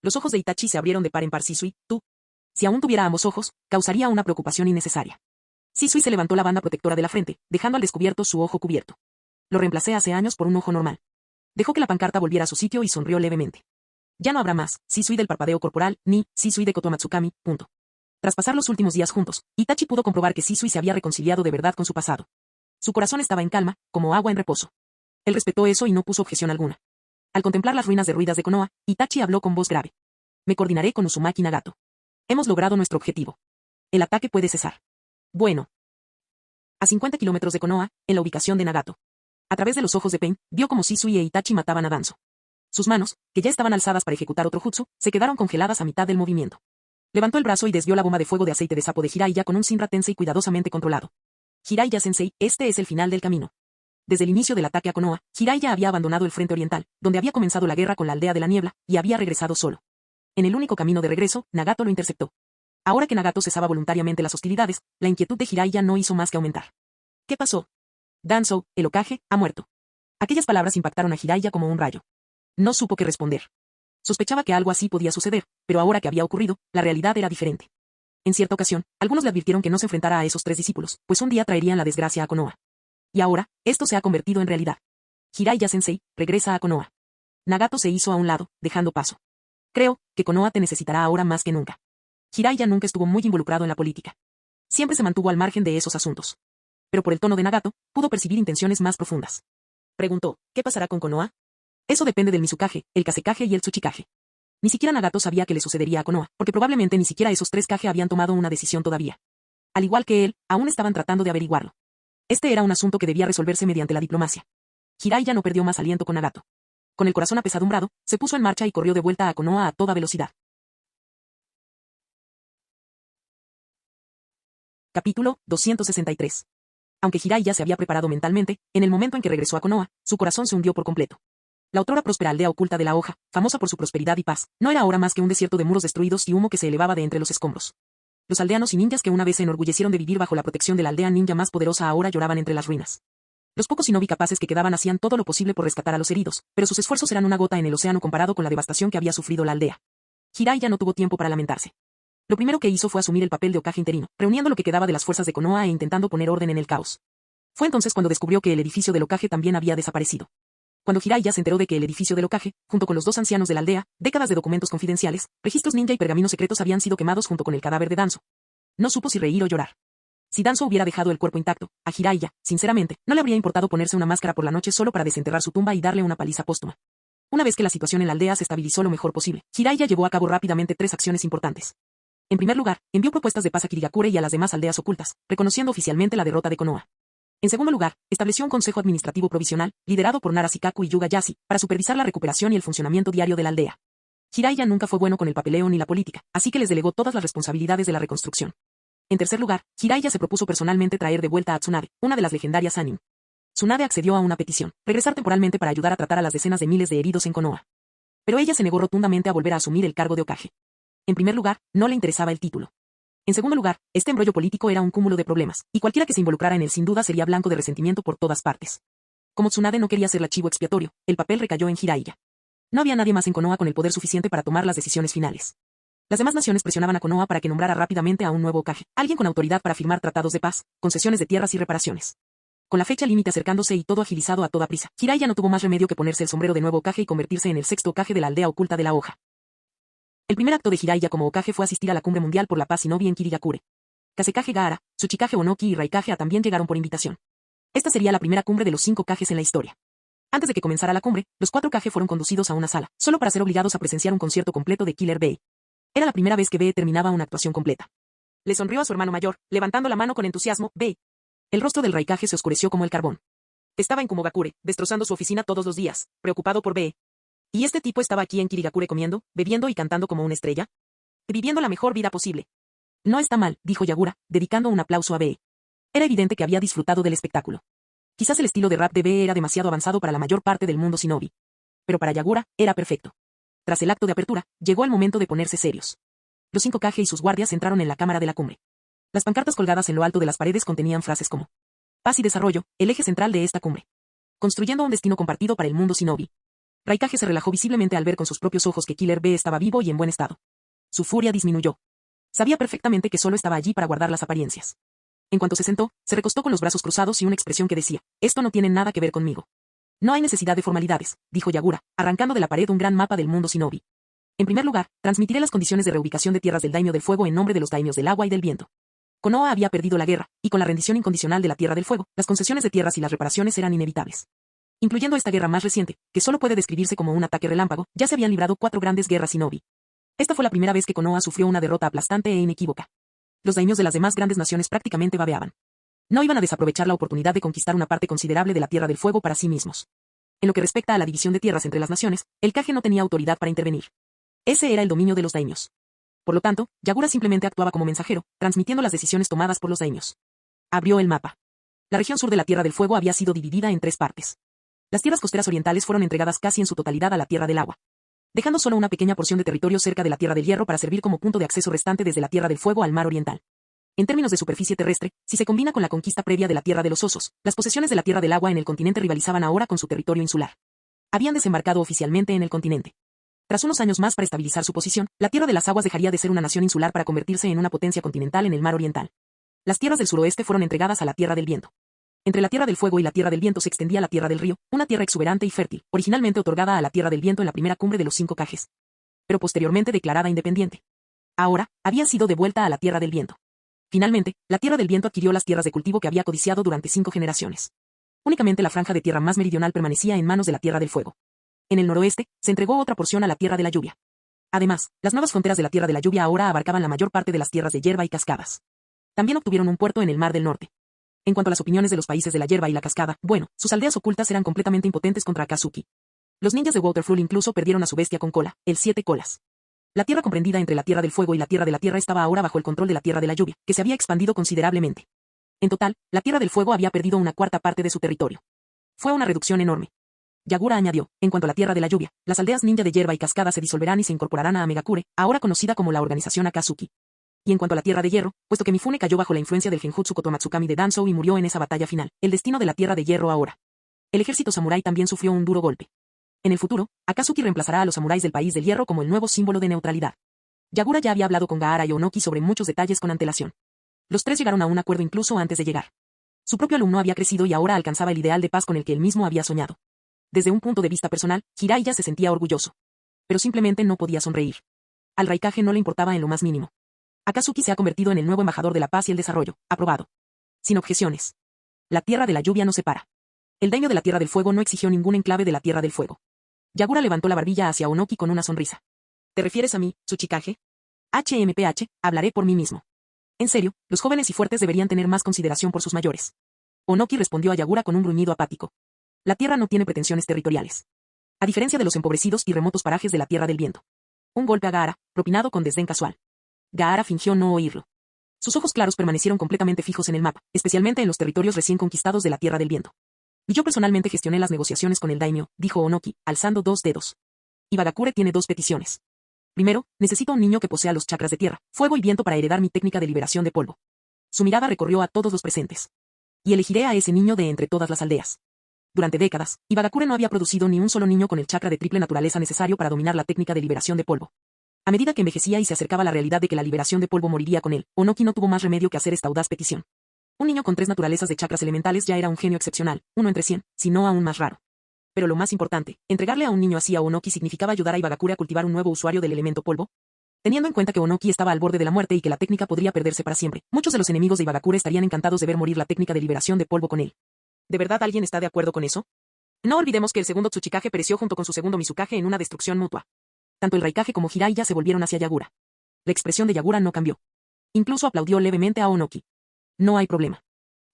Los ojos de Itachi se abrieron de par en par. Shisui, tú. Si aún tuviera ambos ojos, causaría una preocupación innecesaria. Shisui se levantó la banda protectora de la frente, dejando al descubierto su ojo cubierto. Lo reemplacé hace años por un ojo normal. Dejó que la pancarta volviera a su sitio y sonrió levemente. Ya no habrá más, Shisui del parpadeo corporal, ni Shisui de Kotomatsukami, punto. Tras pasar los últimos días juntos, Itachi pudo comprobar que Shisui se había reconciliado de verdad con su pasado. Su corazón estaba en calma, como agua en reposo. Él respetó eso y no puso objeción alguna. Al contemplar las ruinas derruidas de Konoha, Itachi habló con voz grave. Me coordinaré con Uzumaki Nagato. Hemos logrado nuestro objetivo. El ataque puede cesar. Bueno. A 50 kilómetros de Konoha, en la ubicación de Nagato. A través de los ojos de Pain, vio como Shisui e Itachi mataban a Danzo. Sus manos, que ya estaban alzadas para ejecutar otro jutsu, se quedaron congeladas a mitad del movimiento. Levantó el brazo y desvió la bomba de fuego de aceite de sapo de Jiraiya con un Shinra Tensei cuidadosamente controlado. Jiraiya-sensei, este es el final del camino. Desde el inicio del ataque a Konoha, Jiraiya había abandonado el frente oriental, donde había comenzado la guerra con la aldea de la niebla, y había regresado solo. En el único camino de regreso, Nagato lo interceptó. Ahora que Nagato cesaba voluntariamente las hostilidades, la inquietud de Jiraiya no hizo más que aumentar. ¿Qué pasó? Danzo, el Hokage, ha muerto. Aquellas palabras impactaron a Jiraiya como un rayo. No supo qué responder. Sospechaba que algo así podía suceder, pero ahora que había ocurrido, la realidad era diferente. En cierta ocasión, algunos le advirtieron que no se enfrentara a esos 3 discípulos, pues un día traerían la desgracia a Konoha. Y ahora, esto se ha convertido en realidad. Jiraiya-sensei, regresa a Konoha. Nagato se hizo a un lado, dejando paso. Creo que Konoha te necesitará ahora más que nunca. Jiraiya nunca estuvo muy involucrado en la política. Siempre se mantuvo al margen de esos asuntos. Pero por el tono de Nagato, pudo percibir intenciones más profundas. Preguntó, ¿qué pasará con Konoha? Eso depende del Mizukage, el Kazekage y el Tsuchikage. Ni siquiera Nagato sabía qué le sucedería a Konoha, porque probablemente ni siquiera esos 3 Kage habían tomado una decisión todavía. Al igual que él, aún estaban tratando de averiguarlo. Este era un asunto que debía resolverse mediante la diplomacia. Jiraiya no perdió más aliento con Nagato. Con el corazón apesadumbrado, se puso en marcha y corrió de vuelta a Konoha a toda velocidad. Capítulo 263. Aunque Jiraiya se había preparado mentalmente, en el momento en que regresó a Konoha, su corazón se hundió por completo. La otrora próspera aldea oculta de la hoja, famosa por su prosperidad y paz, no era ahora más que un desierto de muros destruidos y humo que se elevaba de entre los escombros. Los aldeanos y ninjas que una vez se enorgullecieron de vivir bajo la protección de la aldea ninja más poderosa ahora lloraban entre las ruinas. Los pocos shinobi capaces que quedaban hacían todo lo posible por rescatar a los heridos, pero sus esfuerzos eran una gota en el océano comparado con la devastación que había sufrido la aldea. Jiraiya no tuvo tiempo para lamentarse. Lo primero que hizo fue asumir el papel de Hokage interino, reuniendo lo que quedaba de las fuerzas de Konoha e intentando poner orden en el caos. Fue entonces cuando descubrió que el edificio del Hokage también había desaparecido. Cuando Jiraiya se enteró de que el edificio del Hokage, junto con los dos ancianos de la aldea, décadas de documentos confidenciales, registros ninja y pergaminos secretos habían sido quemados junto con el cadáver de Danzo, no supo si reír o llorar. Si Danzo hubiera dejado el cuerpo intacto, a Jiraiya, sinceramente, no le habría importado ponerse una máscara por la noche solo para desenterrar su tumba y darle una paliza póstuma. Una vez que la situación en la aldea se estabilizó lo mejor posible, Jiraiya llevó a cabo rápidamente 3 acciones importantes. En primer lugar, envió propuestas de paz a Kirigakure y a las demás aldeas ocultas, reconociendo oficialmente la derrota de Konoha. En segundo lugar, estableció un consejo administrativo provisional, liderado por Nara Shikaku y Yuga Yasi, para supervisar la recuperación y el funcionamiento diario de la aldea. Jiraiya nunca fue bueno con el papeleo ni la política, así que les delegó todas las responsabilidades de la reconstrucción. En tercer lugar, Jiraiya se propuso personalmente traer de vuelta a Tsunade, una de las legendarias Sannin. Tsunade accedió a una petición, regresar temporalmente para ayudar a tratar a las decenas de miles de heridos en Konoha. Pero ella se negó rotundamente a volver a asumir el cargo de Hokage. En primer lugar, no le interesaba el título. En segundo lugar, este embrollo político era un cúmulo de problemas, y cualquiera que se involucrara en él sin duda sería blanco de resentimiento por todas partes. Como Tsunade no quería ser el chivo expiatorio, el papel recayó en Jiraiya. No había nadie más en Konoha con el poder suficiente para tomar las decisiones finales. Las demás naciones presionaban a Konoha para que nombrara rápidamente a un nuevo Hokage, alguien con autoridad para firmar tratados de paz, concesiones de tierras y reparaciones. Con la fecha límite acercándose y todo agilizado a toda prisa, Jiraiya no tuvo más remedio que ponerse el sombrero de nuevo Hokage y convertirse en el 6º Hokage de la aldea oculta de la hoja. El primer acto de Jiraiya como Hokage fue asistir a la Cumbre Mundial por la Paz Shinobi en Kirigakure. Kasekage Gaara, Tsuchikage Onoki y Raikage también llegaron por invitación. Esta sería la primera cumbre de los 5 Kages en la historia. Antes de que comenzara la cumbre, los 4 Kage fueron conducidos a una sala, solo para ser obligados a presenciar un concierto completo de Killer Bee. Era la primera vez que Bee terminaba una actuación completa. Le sonrió a su hermano mayor, levantando la mano con entusiasmo. Bee. El rostro del Raikage se oscureció como el carbón. Estaba en Kumogakure, destrozando su oficina todos los días, preocupado por Bee. ¿Y este tipo estaba aquí en Kirigakure comiendo, bebiendo y cantando como una estrella? Viviendo la mejor vida posible. No está mal, dijo Yagura, dedicando un aplauso a Bee. Era evidente que había disfrutado del espectáculo. Quizás el estilo de rap de Bee era demasiado avanzado para la mayor parte del mundo shinobi. Pero para Yagura, era perfecto. Tras el acto de apertura, llegó el momento de ponerse serios. Los 5 Kage y sus guardias entraron en la cámara de la cumbre. Las pancartas colgadas en lo alto de las paredes contenían frases como: paz y desarrollo, el eje central de esta cumbre. Construyendo un destino compartido para el mundo shinobi. Raikage se relajó visiblemente al ver con sus propios ojos que Killer Bee estaba vivo y en buen estado. Su furia disminuyó. Sabía perfectamente que solo estaba allí para guardar las apariencias. En cuanto se sentó, se recostó con los brazos cruzados y una expresión que decía: esto no tiene nada que ver conmigo. No hay necesidad de formalidades, dijo Yagura, arrancando de la pared un gran mapa del mundo shinobi. En primer lugar, transmitiré las condiciones de reubicación de tierras del Daimyo del Fuego en nombre de los daimios del agua y del viento. Konoha había perdido la guerra, y con la rendición incondicional de la Tierra del Fuego, las concesiones de tierras y las reparaciones eran inevitables. Incluyendo esta guerra más reciente, que solo puede describirse como un ataque relámpago, ya se habían librado 4 grandes guerras shinobi. Esta fue la primera vez que Konoha sufrió una derrota aplastante e inequívoca. Los daimios de las demás grandes naciones prácticamente babeaban. No iban a desaprovechar la oportunidad de conquistar una parte considerable de la Tierra del Fuego para sí mismos. En lo que respecta a la división de tierras entre las naciones, el Kage no tenía autoridad para intervenir. Ese era el dominio de los daimios. Por lo tanto, Yagura simplemente actuaba como mensajero, transmitiendo las decisiones tomadas por los daimios. Abrió el mapa. La región sur de la Tierra del Fuego había sido dividida en 3 partes. Las tierras costeras orientales fueron entregadas casi en su totalidad a la Tierra del Agua, dejando solo una pequeña porción de territorio cerca de la Tierra del Hierro para servir como punto de acceso restante desde la Tierra del Fuego al Mar Oriental. En términos de superficie terrestre, si se combina con la conquista previa de la Tierra de los Osos, las posesiones de la Tierra del Agua en el continente rivalizaban ahora con su territorio insular. Habían desembarcado oficialmente en el continente. Tras unos años más para estabilizar su posición, la Tierra de las Aguas dejaría de ser una nación insular para convertirse en una potencia continental en el Mar Oriental. Las tierras del suroeste fueron entregadas a la Tierra del Viento. Entre la Tierra del Fuego y la Tierra del Viento se extendía la Tierra del Río, una tierra exuberante y fértil, originalmente otorgada a la Tierra del Viento en la primera cumbre de los 5 Kages, pero posteriormente declarada independiente. Ahora, había sido devuelta a la Tierra del Viento. Finalmente, la Tierra del Viento adquirió las tierras de cultivo que había codiciado durante 5 generaciones. Únicamente la franja de tierra más meridional permanecía en manos de la Tierra del Fuego. En el noroeste, se entregó otra porción a la Tierra de la Lluvia. Además, las nuevas fronteras de la Tierra de la Lluvia ahora abarcaban la mayor parte de las tierras de hierba y cascadas. También obtuvieron un puerto en el Mar del Norte. En cuanto a las opiniones de los países de la hierba y la cascada, bueno, sus aldeas ocultas eran completamente impotentes contra Akatsuki. Los ninjas de Waterfall incluso perdieron a su bestia con cola, el 7 colas. La tierra comprendida entre la Tierra del Fuego y la Tierra de la Tierra estaba ahora bajo el control de la Tierra de la Lluvia, que se había expandido considerablemente. En total, la Tierra del Fuego había perdido una cuarta parte de su territorio. Fue una reducción enorme. Yagura añadió: en cuanto a la Tierra de la Lluvia, las aldeas ninja de hierba y cascada se disolverán y se incorporarán a Amegakure, ahora conocida como la Organización Akatsuki. Y en cuanto a la Tierra de Hierro, puesto que Mifune cayó bajo la influencia del Genjutsu Kotomatsukami de Danzou y murió en esa batalla final, el destino de la Tierra de Hierro ahora. El ejército samurái también sufrió un duro golpe. En el futuro, Akatsuki reemplazará a los samuráis del país del hierro como el nuevo símbolo de neutralidad. Yagura ya había hablado con Gaara y Onoki sobre muchos detalles con antelación. Los tres llegaron a un acuerdo incluso antes de llegar. Su propio alumno había crecido y ahora alcanzaba el ideal de paz con el que él mismo había soñado. Desde un punto de vista personal, Jiraiya se sentía orgulloso. Pero simplemente no podía sonreír. Al Raikage no le importaba en lo más mínimo. Akatsuki se ha convertido en el nuevo embajador de la paz y el desarrollo, aprobado. Sin objeciones. La tierra de la lluvia no se para. El daimyo de la Tierra del Fuego no exigió ningún enclave de la Tierra del Fuego. Yagura levantó la barbilla hacia Onoki con una sonrisa. ¿Te refieres a mí, Tsuchikage? HMPH, hablaré por mí mismo. En serio, los jóvenes y fuertes deberían tener más consideración por sus mayores. Onoki respondió a Yagura con un gruñido apático. La Tierra no tiene pretensiones territoriales. A diferencia de los empobrecidos y remotos parajes de la Tierra del Viento. Un golpe a Gaara, propinado con desdén casual. Gaara fingió no oírlo. Sus ojos claros permanecieron completamente fijos en el mapa, especialmente en los territorios recién conquistados de la Tierra del Viento. Y yo personalmente gestioné las negociaciones con el daimyo, dijo Onoki, alzando 2 dedos. Ibagakure tiene 2 peticiones. Primero, necesito un niño que posea los chakras de tierra, fuego y viento para heredar mi técnica de liberación de polvo. Su mirada recorrió a todos los presentes. Y elegiré a ese niño de entre todas las aldeas. Durante décadas, Ibagakure no había producido ni un solo niño con el chakra de triple naturaleza necesario para dominar la técnica de liberación de polvo. A medida que envejecía y se acercaba la realidad de que la liberación de polvo moriría con él, Onoki no tuvo más remedio que hacer esta audaz petición. Un niño con 3 naturalezas de chakras elementales ya era un genio excepcional, uno entre 100, si no aún más raro. Pero lo más importante, entregarle a un niño así a Onoki significaba ayudar a Ibagakure a cultivar un nuevo usuario del elemento polvo. Teniendo en cuenta que Onoki estaba al borde de la muerte y que la técnica podría perderse para siempre, muchos de los enemigos de Ibagakure estarían encantados de ver morir la técnica de liberación de polvo con él. ¿De verdad alguien está de acuerdo con eso? No olvidemos que el segundo Tsuchikage pereció junto con su segundo Mizukage en una destrucción mutua. Tanto el Raikage como Jiraiya se volvieron hacia Yagura. La expresión de Yagura no cambió. Incluso aplaudió levemente a Onoki. No hay problema.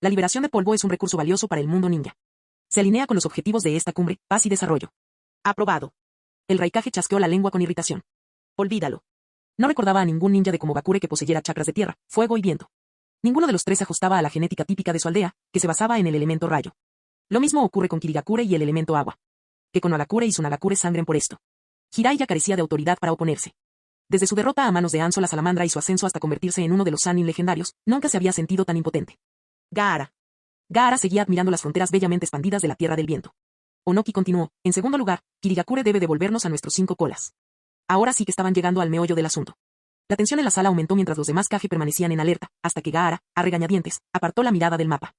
La liberación de polvo es un recurso valioso para el mundo ninja. Se alinea con los objetivos de esta cumbre, paz y desarrollo. Aprobado. El Raikage chasqueó la lengua con irritación. Olvídalo. No recordaba a ningún ninja de Komogakure que poseyera chakras de tierra, fuego y viento. Ninguno de los tres se ajustaba a la genética típica de su aldea, que se basaba en el elemento rayo. Lo mismo ocurre con Kirigakure y el elemento agua. Que Konogakure y Tsunagakure sangren por esto. Jiraiya carecía de autoridad para oponerse. Desde su derrota a manos de Anzo la salamandra y su ascenso hasta convertirse en uno de los Sannin legendarios, nunca se había sentido tan impotente. Gaara. Gaara seguía admirando las fronteras bellamente expandidas de la Tierra del Viento. Onoki continuó, en segundo lugar, Kirigakure debe devolvernos a nuestros 5 colas. Ahora sí que estaban llegando al meollo del asunto. La tensión en la sala aumentó mientras los demás Kage permanecían en alerta, hasta que Gaara, a regañadientes, apartó la mirada del mapa.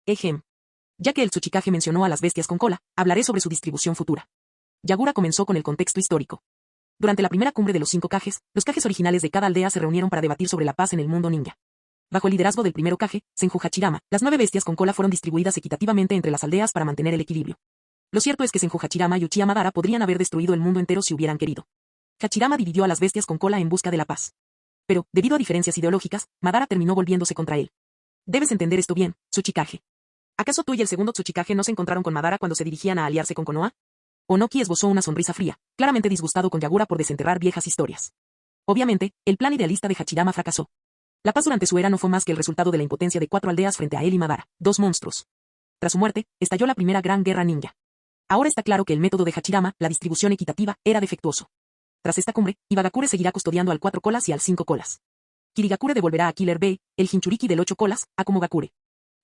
Ejem. Ya que el Tsuchikage mencionó a las bestias con cola, hablaré sobre su distribución futura. Yagura comenzó con el contexto histórico. Durante la primera cumbre de los 5 Kages, los Kages originales de cada aldea se reunieron para debatir sobre la paz en el mundo ninja. Bajo el liderazgo del primero Kage, Senju Hachirama, las 9 bestias con cola fueron distribuidas equitativamente entre las aldeas para mantener el equilibrio. Lo cierto es que Senju Hachirama y Uchiha Madara podrían haber destruido el mundo entero si hubieran querido. Hachirama dividió a las bestias con cola en busca de la paz. Pero, debido a diferencias ideológicas, Madara terminó volviéndose contra él. Debes entender esto bien, Tsuchikage. ¿Acaso tú y el segundo Tsuchikage no se encontraron con Madara cuando se dirigían a aliarse con Konoha? Onoki esbozó una sonrisa fría, claramente disgustado con Yagura por desenterrar viejas historias. Obviamente, el plan idealista de Hachirama fracasó. La paz durante su era no fue más que el resultado de la impotencia de 4 aldeas frente a él y Madara, 2 monstruos. Tras su muerte, estalló la primera gran guerra ninja. Ahora está claro que el método de Hachirama, la distribución equitativa, era defectuoso. Tras esta cumbre, Ibagakure seguirá custodiando al 4 colas y al 5 colas. Kirigakure devolverá a Killer Bey, el Jinchuriki del 8 colas, a Komogakure.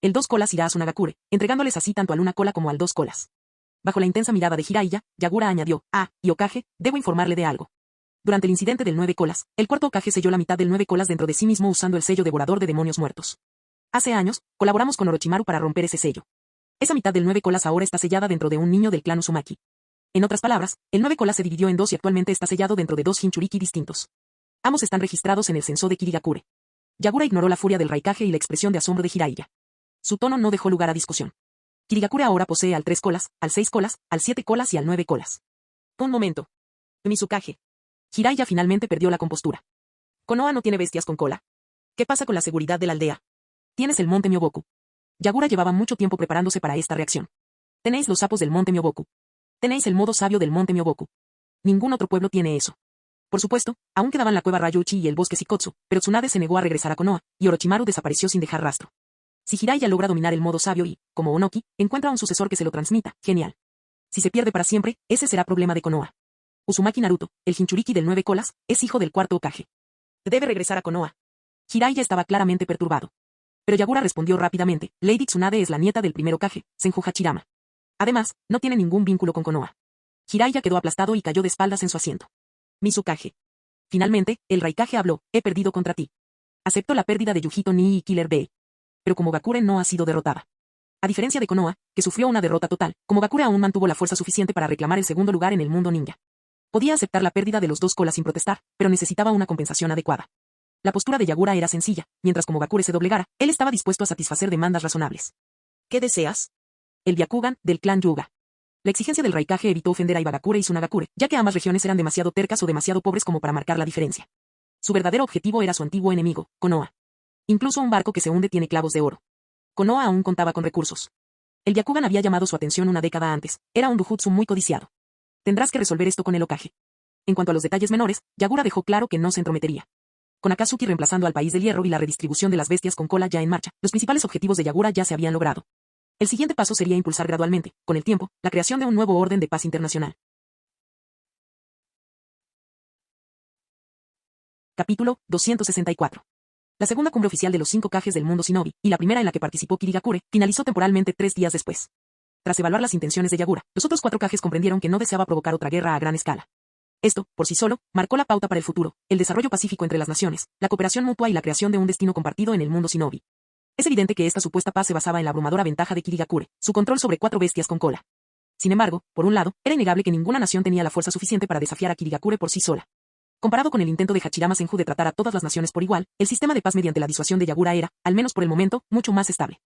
El 2 colas irá a Tsunagakure, entregándoles así tanto al 1 cola como al 2 colas. Bajo la intensa mirada de Jiraiya, Yagura añadió, y Okage, debo informarle de algo. Durante el incidente del 9 colas, el cuarto Okage selló la mitad del 9 colas dentro de sí mismo usando el sello devorador de demonios muertos. Hace años, colaboramos con Orochimaru para romper ese sello. Esa mitad del 9 colas ahora está sellada dentro de un niño del clan Uzumaki. En otras palabras, el 9 colas se dividió en 2 y actualmente está sellado dentro de 2 Jinchuriki distintos. Ambos están registrados en el censo de Kirigakure. Yagura ignoró la furia del Raikage y la expresión de asombro de Jiraiya. Su tono no dejó lugar a discusión. Kirigakure ahora posee al 3 colas, al 6 colas, al 7 colas y al 9 colas. Un momento. Mizukage. Jiraiya finalmente perdió la compostura. Konoha no tiene bestias con cola. ¿Qué pasa con la seguridad de la aldea? Tienes el monte Myoboku. Yagura llevaba mucho tiempo preparándose para esta reacción. Tenéis los sapos del monte Myoboku. Tenéis el modo sabio del monte Myoboku. Ningún otro pueblo tiene eso. Por supuesto, aún quedaban la cueva Ryuchi y el bosque Shikotsu, pero Tsunade se negó a regresar a Konoha, y Orochimaru desapareció sin dejar rastro. Si Jiraiya logra dominar el modo sabio y, como Onoki, encuentra un sucesor que se lo transmita, genial. Si se pierde para siempre, ese será problema de Konoha. Uzumaki Naruto, el Jinchuriki del 9 colas, es hijo del cuarto Hokage. Debe regresar a Konoha. Jiraiya estaba claramente perturbado. Pero Yagura respondió rápidamente, Lady Tsunade es la nieta del primer Hokage, Senju Hachirama. Además, no tiene ningún vínculo con Konoha. Jiraiya quedó aplastado y cayó de espaldas en su asiento. Mizukage. Finalmente, el Raikage habló, he perdido contra ti. Acepto la pérdida de Yujito Nii y Killer Bee. Pero Komogakure no ha sido derrotada. A diferencia de Konoha, que sufrió una derrota total, Komogakure aún mantuvo la fuerza suficiente para reclamar el segundo lugar en el mundo ninja. Podía aceptar la pérdida de los dos colas sin protestar, pero necesitaba una compensación adecuada. La postura de Yagura era sencilla, mientras Komogakure se doblegara, él estaba dispuesto a satisfacer demandas razonables. ¿Qué deseas? El Byakugan, del clan Hyuga. La exigencia del Raikage evitó ofender a Ibagakure y Tsunagakure, ya que ambas regiones eran demasiado tercas o demasiado pobres como para marcar la diferencia. Su verdadero objetivo era su antiguo enemigo, Konoha. Incluso un barco que se hunde tiene clavos de oro. Konoha aún contaba con recursos. El Byakugan había llamado su atención una década antes, era un dujutsu muy codiciado. Tendrás que resolver esto con el Hokage. En cuanto a los detalles menores, Yagura dejó claro que no se entrometería. Con Akatsuki reemplazando al país del hierro y la redistribución de las bestias con cola ya en marcha, los principales objetivos de Yagura ya se habían logrado. El siguiente paso sería impulsar gradualmente, con el tiempo, la creación de un nuevo orden de paz internacional. Capítulo 264. La segunda cumbre oficial de los 5 Kages del mundo shinobi, y la primera en la que participó Kirigakure, finalizó temporalmente 3 días después. Tras evaluar las intenciones de Yagura, los otros 4 Kages comprendieron que no deseaba provocar otra guerra a gran escala. Esto, por sí solo, marcó la pauta para el futuro, el desarrollo pacífico entre las naciones, la cooperación mutua y la creación de un destino compartido en el mundo shinobi. Es evidente que esta supuesta paz se basaba en la abrumadora ventaja de Kirigakure, su control sobre 4 bestias con cola. Sin embargo, por un lado, era innegable que ninguna nación tenía la fuerza suficiente para desafiar a Kirigakure por sí sola. Comparado con el intento de Hachirama Senju de tratar a todas las naciones por igual, el sistema de paz mediante la disuasión de Yagura era, al menos por el momento, mucho más estable.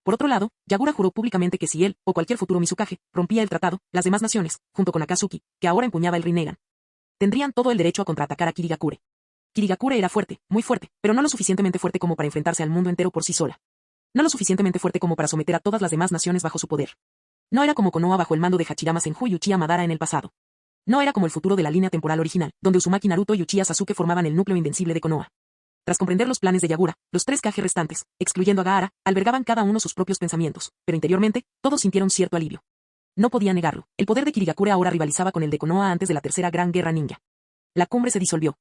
Por otro lado, Yagura juró públicamente que si él, o cualquier futuro Mizukage, rompía el tratado, las demás naciones, junto con Akatsuki, que ahora empuñaba el Rinnegan, tendrían todo el derecho a contraatacar a Kirigakure. Kirigakure era fuerte, muy fuerte, pero no lo suficientemente fuerte como para enfrentarse al mundo entero por sí sola. No lo suficientemente fuerte como para someter a todas las demás naciones bajo su poder. No era como Konoha bajo el mando de Hachirama Senju y Uchiha Madara en el pasado. No era como el futuro de la línea temporal original, donde Uzumaki Naruto y Uchiha Sasuke formaban el núcleo invencible de Konoha. Tras comprender los planes de Yagura, los 3 Kage restantes, excluyendo a Gaara, albergaban cada uno sus propios pensamientos, pero interiormente, todos sintieron cierto alivio. No podía negarlo, el poder de Kirigakure ahora rivalizaba con el de Konoha antes de la tercera gran guerra ninja. La cumbre se disolvió.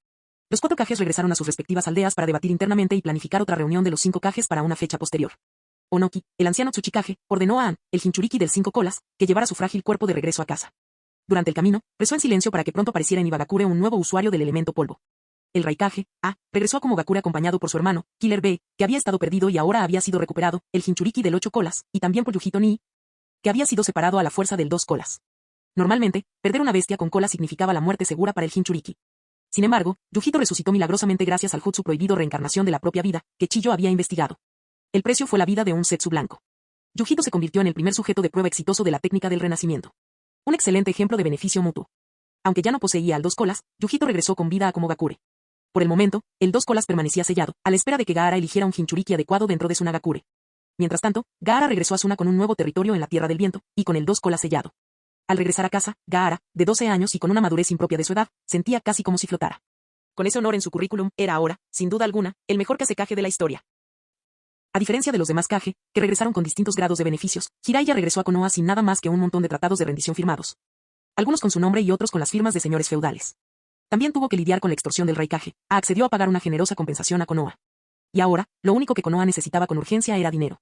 Los 4 Kages regresaron a sus respectivas aldeas para debatir internamente y planificar otra reunión de los 5 Kages para una fecha posterior. Onoki, el anciano Tsuchikage, ordenó a An, el Jinchuriki del 5 colas, que llevara su frágil cuerpo de regreso a casa. Durante el camino, rezó en silencio para que pronto apareciera en Ibagakure un nuevo usuario del elemento polvo. El Raikage, regresó a Komogakure acompañado por su hermano, Killer Bee, que había estado perdido y ahora había sido recuperado, el Jinchuriki del 8 colas, y también por Yujito Nii, que había sido separado a la fuerza del 2 colas. Normalmente, perder una bestia con cola significaba la muerte segura para el Jinchuriki. Sin embargo, Yujito resucitó milagrosamente gracias al jutsu prohibido reencarnación de la propia vida, que Chiyo había investigado. El precio fue la vida de un Setsu blanco. Yujito se convirtió en el primer sujeto de prueba exitoso de la técnica del renacimiento. Un excelente ejemplo de beneficio mutuo. Aunque ya no poseía al 2 colas, Yujito regresó con vida a Komogakure. Por el momento, el 2 colas permanecía sellado, a la espera de que Gaara eligiera un Jinchuriki adecuado dentro de su Nagakure. Mientras tanto, Gaara regresó a Suna con un nuevo territorio en la Tierra del Viento, y con el 2 colas sellado. Al regresar a casa, Gaara, de 12 años y con una madurez impropia de su edad, sentía casi como si flotara. Con ese honor en su currículum, era ahora, sin duda alguna, el mejor Kazekage de la historia. A diferencia de los demás Kage, que regresaron con distintos grados de beneficios, Jiraiya regresó a Konoha sin nada más que un montón de tratados de rendición firmados. Algunos con su nombre y otros con las firmas de señores feudales. También tuvo que lidiar con la extorsión del Raikage, accedió a pagar una generosa compensación a Konoha. Y ahora, lo único que Konoha necesitaba con urgencia era dinero.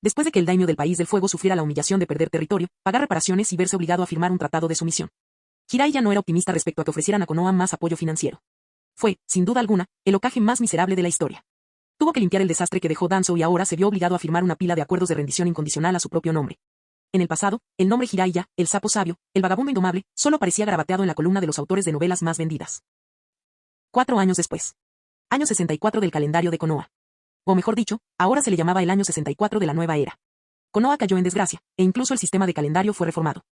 Después de que el daimyo del País del Fuego sufriera la humillación de perder territorio, pagar reparaciones y verse obligado a firmar un tratado de sumisión. Jiraiya no era optimista respecto a que ofrecieran a Konoha más apoyo financiero. Fue, sin duda alguna, el Hokage más miserable de la historia. Tuvo que limpiar el desastre que dejó Danzo y ahora se vio obligado a firmar una pila de acuerdos de rendición incondicional a su propio nombre. En el pasado, el nombre Jiraiya, el sapo sabio, el vagabundo indomable, solo parecía garabateado en la columna de los autores de novelas más vendidas. 4 años después. Año 64 del calendario de Konoha. O mejor dicho, ahora se le llamaba el año 64 de la nueva era. Konoha cayó en desgracia, e incluso el sistema de calendario fue reformado.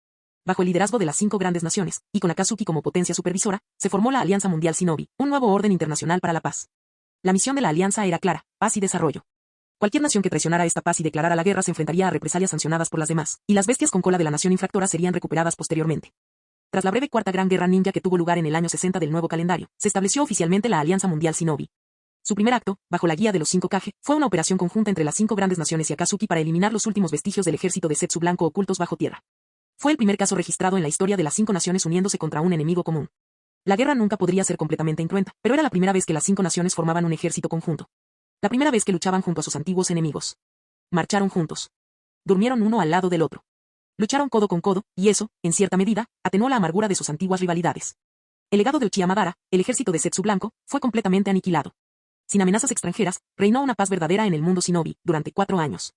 Bajo el liderazgo de las 5 grandes naciones, y con Akatsuki como potencia supervisora, se formó la Alianza Mundial Shinobi, un nuevo orden internacional para la paz. La misión de la alianza era clara, paz y desarrollo. Cualquier nación que traicionara esta paz y declarara la guerra se enfrentaría a represalias sancionadas por las demás, y las bestias con cola de la nación infractora serían recuperadas posteriormente. Tras la breve cuarta gran guerra ninja que tuvo lugar en el año 60 del nuevo calendario, se estableció oficialmente la Alianza Mundial Shinobi. Su primer acto, bajo la guía de los 5 Kage, fue una operación conjunta entre las 5 grandes naciones y Akatsuki para eliminar los últimos vestigios del ejército de Setsu blanco ocultos bajo tierra. Fue el primer caso registrado en la historia de las 5 naciones uniéndose contra un enemigo común. La guerra nunca podría ser completamente incruenta, pero era la primera vez que las 5 naciones formaban un ejército conjunto. La primera vez que luchaban junto a sus antiguos enemigos. Marcharon juntos. Durmieron uno al lado del otro. Lucharon codo con codo, y eso, en cierta medida, atenuó la amargura de sus antiguas rivalidades. El legado de Uchiha Madara, el ejército de Zetsu Blanco, fue completamente aniquilado. Sin amenazas extranjeras, reinó una paz verdadera en el mundo shinobi, durante 4 años.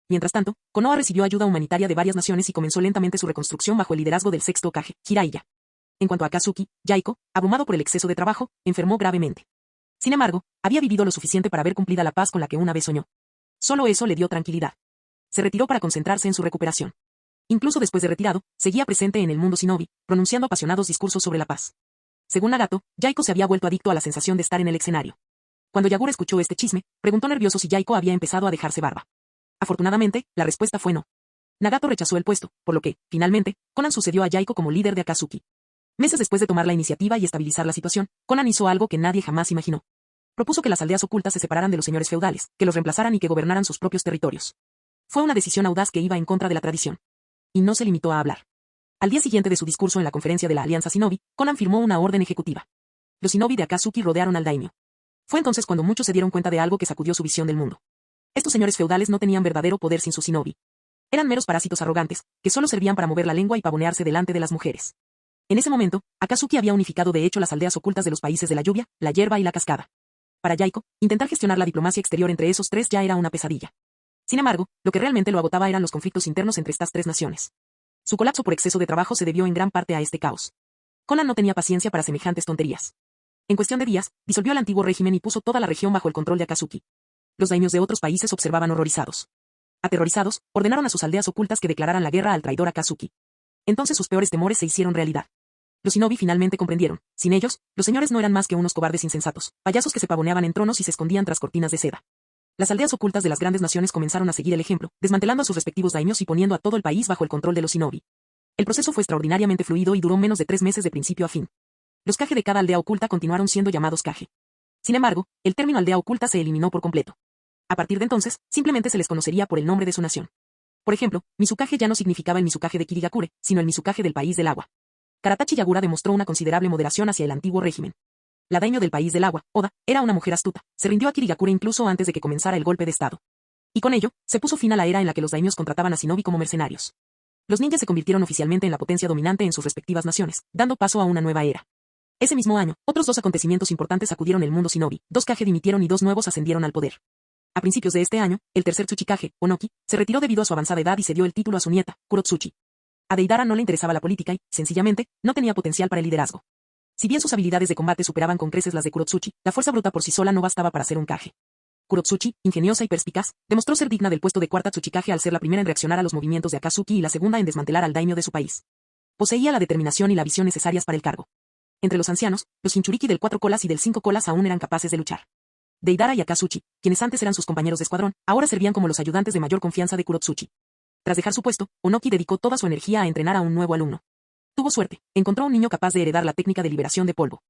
Mientras tanto, Konoha recibió ayuda humanitaria de varias naciones y comenzó lentamente su reconstrucción bajo el liderazgo del sexto Hokage, Jiraiya. En cuanto a Akazuki, Yaiko, abrumado por el exceso de trabajo, enfermó gravemente. Sin embargo, había vivido lo suficiente para ver cumplida la paz con la que una vez soñó. Solo eso le dio tranquilidad. Se retiró para concentrarse en su recuperación. Incluso después de retirado, seguía presente en el mundo shinobi, pronunciando apasionados discursos sobre la paz. Según Nagato, Yaiko se había vuelto adicto a la sensación de estar en el escenario. Cuando Yagura escuchó este chisme, preguntó nervioso si Yaiko había empezado a dejarse barba. Afortunadamente, la respuesta fue no. Nagato rechazó el puesto, por lo que, finalmente, Conan sucedió a Yaiko como líder de Akatsuki. Meses después de tomar la iniciativa y estabilizar la situación, Conan hizo algo que nadie jamás imaginó. Propuso que las aldeas ocultas se separaran de los señores feudales, que los reemplazaran y que gobernaran sus propios territorios. Fue una decisión audaz que iba en contra de la tradición. Y no se limitó a hablar. Al día siguiente de su discurso en la conferencia de la Alianza Shinobi, Conan firmó una orden ejecutiva. Los shinobi de Akatsuki rodearon al daimyo. Fue entonces cuando muchos se dieron cuenta de algo que sacudió su visión del mundo. Estos señores feudales no tenían verdadero poder sin sus shinobi. Eran meros parásitos arrogantes, que solo servían para mover la lengua y pavonearse delante de las mujeres. En ese momento, Akatsuki había unificado de hecho las aldeas ocultas de los países de la lluvia, la hierba y la cascada. Para Yaiko, intentar gestionar la diplomacia exterior entre esos tres ya era una pesadilla. Sin embargo, lo que realmente lo agotaba eran los conflictos internos entre estas tres naciones. Su colapso por exceso de trabajo se debió en gran parte a este caos. Conan no tenía paciencia para semejantes tonterías. En cuestión de días, disolvió el antiguo régimen y puso toda la región bajo el control de Akatsuki. Los daimios de otros países observaban horrorizados. Aterrorizados, ordenaron a sus aldeas ocultas que declararan la guerra al traidor Akatsuki. Entonces sus peores temores se hicieron realidad. Los shinobi finalmente comprendieron, sin ellos, los señores no eran más que unos cobardes insensatos, payasos que se pavoneaban en tronos y se escondían tras cortinas de seda. Las aldeas ocultas de las grandes naciones comenzaron a seguir el ejemplo, desmantelando a sus respectivos daimios y poniendo a todo el país bajo el control de los shinobi. El proceso fue extraordinariamente fluido y duró menos de 3 meses de principio a fin. Los kage de cada aldea oculta continuaron siendo llamados kage. Sin embargo, el término aldea oculta se eliminó por completo. A partir de entonces, simplemente se les conocería por el nombre de su nación. Por ejemplo, Mizukage ya no significaba el Mizukage de Kirigakure, sino el Mizukage del país del agua. Karatachi Yagura demostró una considerable moderación hacia el antiguo régimen. La daimyo del país del agua, Oda, era una mujer astuta, se rindió a Kirigakure incluso antes de que comenzara el golpe de estado. Y con ello, se puso fin a la era en la que los daimios contrataban a shinobi como mercenarios. Los ninjas se convirtieron oficialmente en la potencia dominante en sus respectivas naciones, dando paso a una nueva era. Ese mismo año, otros 2 acontecimientos importantes sacudieron el mundo shinobi, 2 kage dimitieron y 2 nuevos ascendieron al poder. A principios de este año, el tercer Tsuchikage, Onoki, se retiró debido a su avanzada edad y cedió el título a su nieta, Kurotsuchi. A Deidara no le interesaba la política y, sencillamente, no tenía potencial para el liderazgo. Si bien sus habilidades de combate superaban con creces las de Kurotsuchi, la fuerza bruta por sí sola no bastaba para ser un kage. Kurotsuchi, ingeniosa y perspicaz, demostró ser digna del puesto de cuarta Tsuchikage al ser la primera en reaccionar a los movimientos de Akatsuki y la segunda en desmantelar al daimyo de su país. Poseía la determinación y la visión necesarias para el cargo. Entre los ancianos, los Jinchuriki del 4 colas y del 5 colas aún eran capaces de luchar. Deidara y Akatsuchi, quienes antes eran sus compañeros de escuadrón, ahora servían como los ayudantes de mayor confianza de Kurotsuchi. Tras dejar su puesto, Onoki dedicó toda su energía a entrenar a un nuevo alumno. Tuvo suerte, encontró un niño capaz de heredar la técnica de liberación de polvo.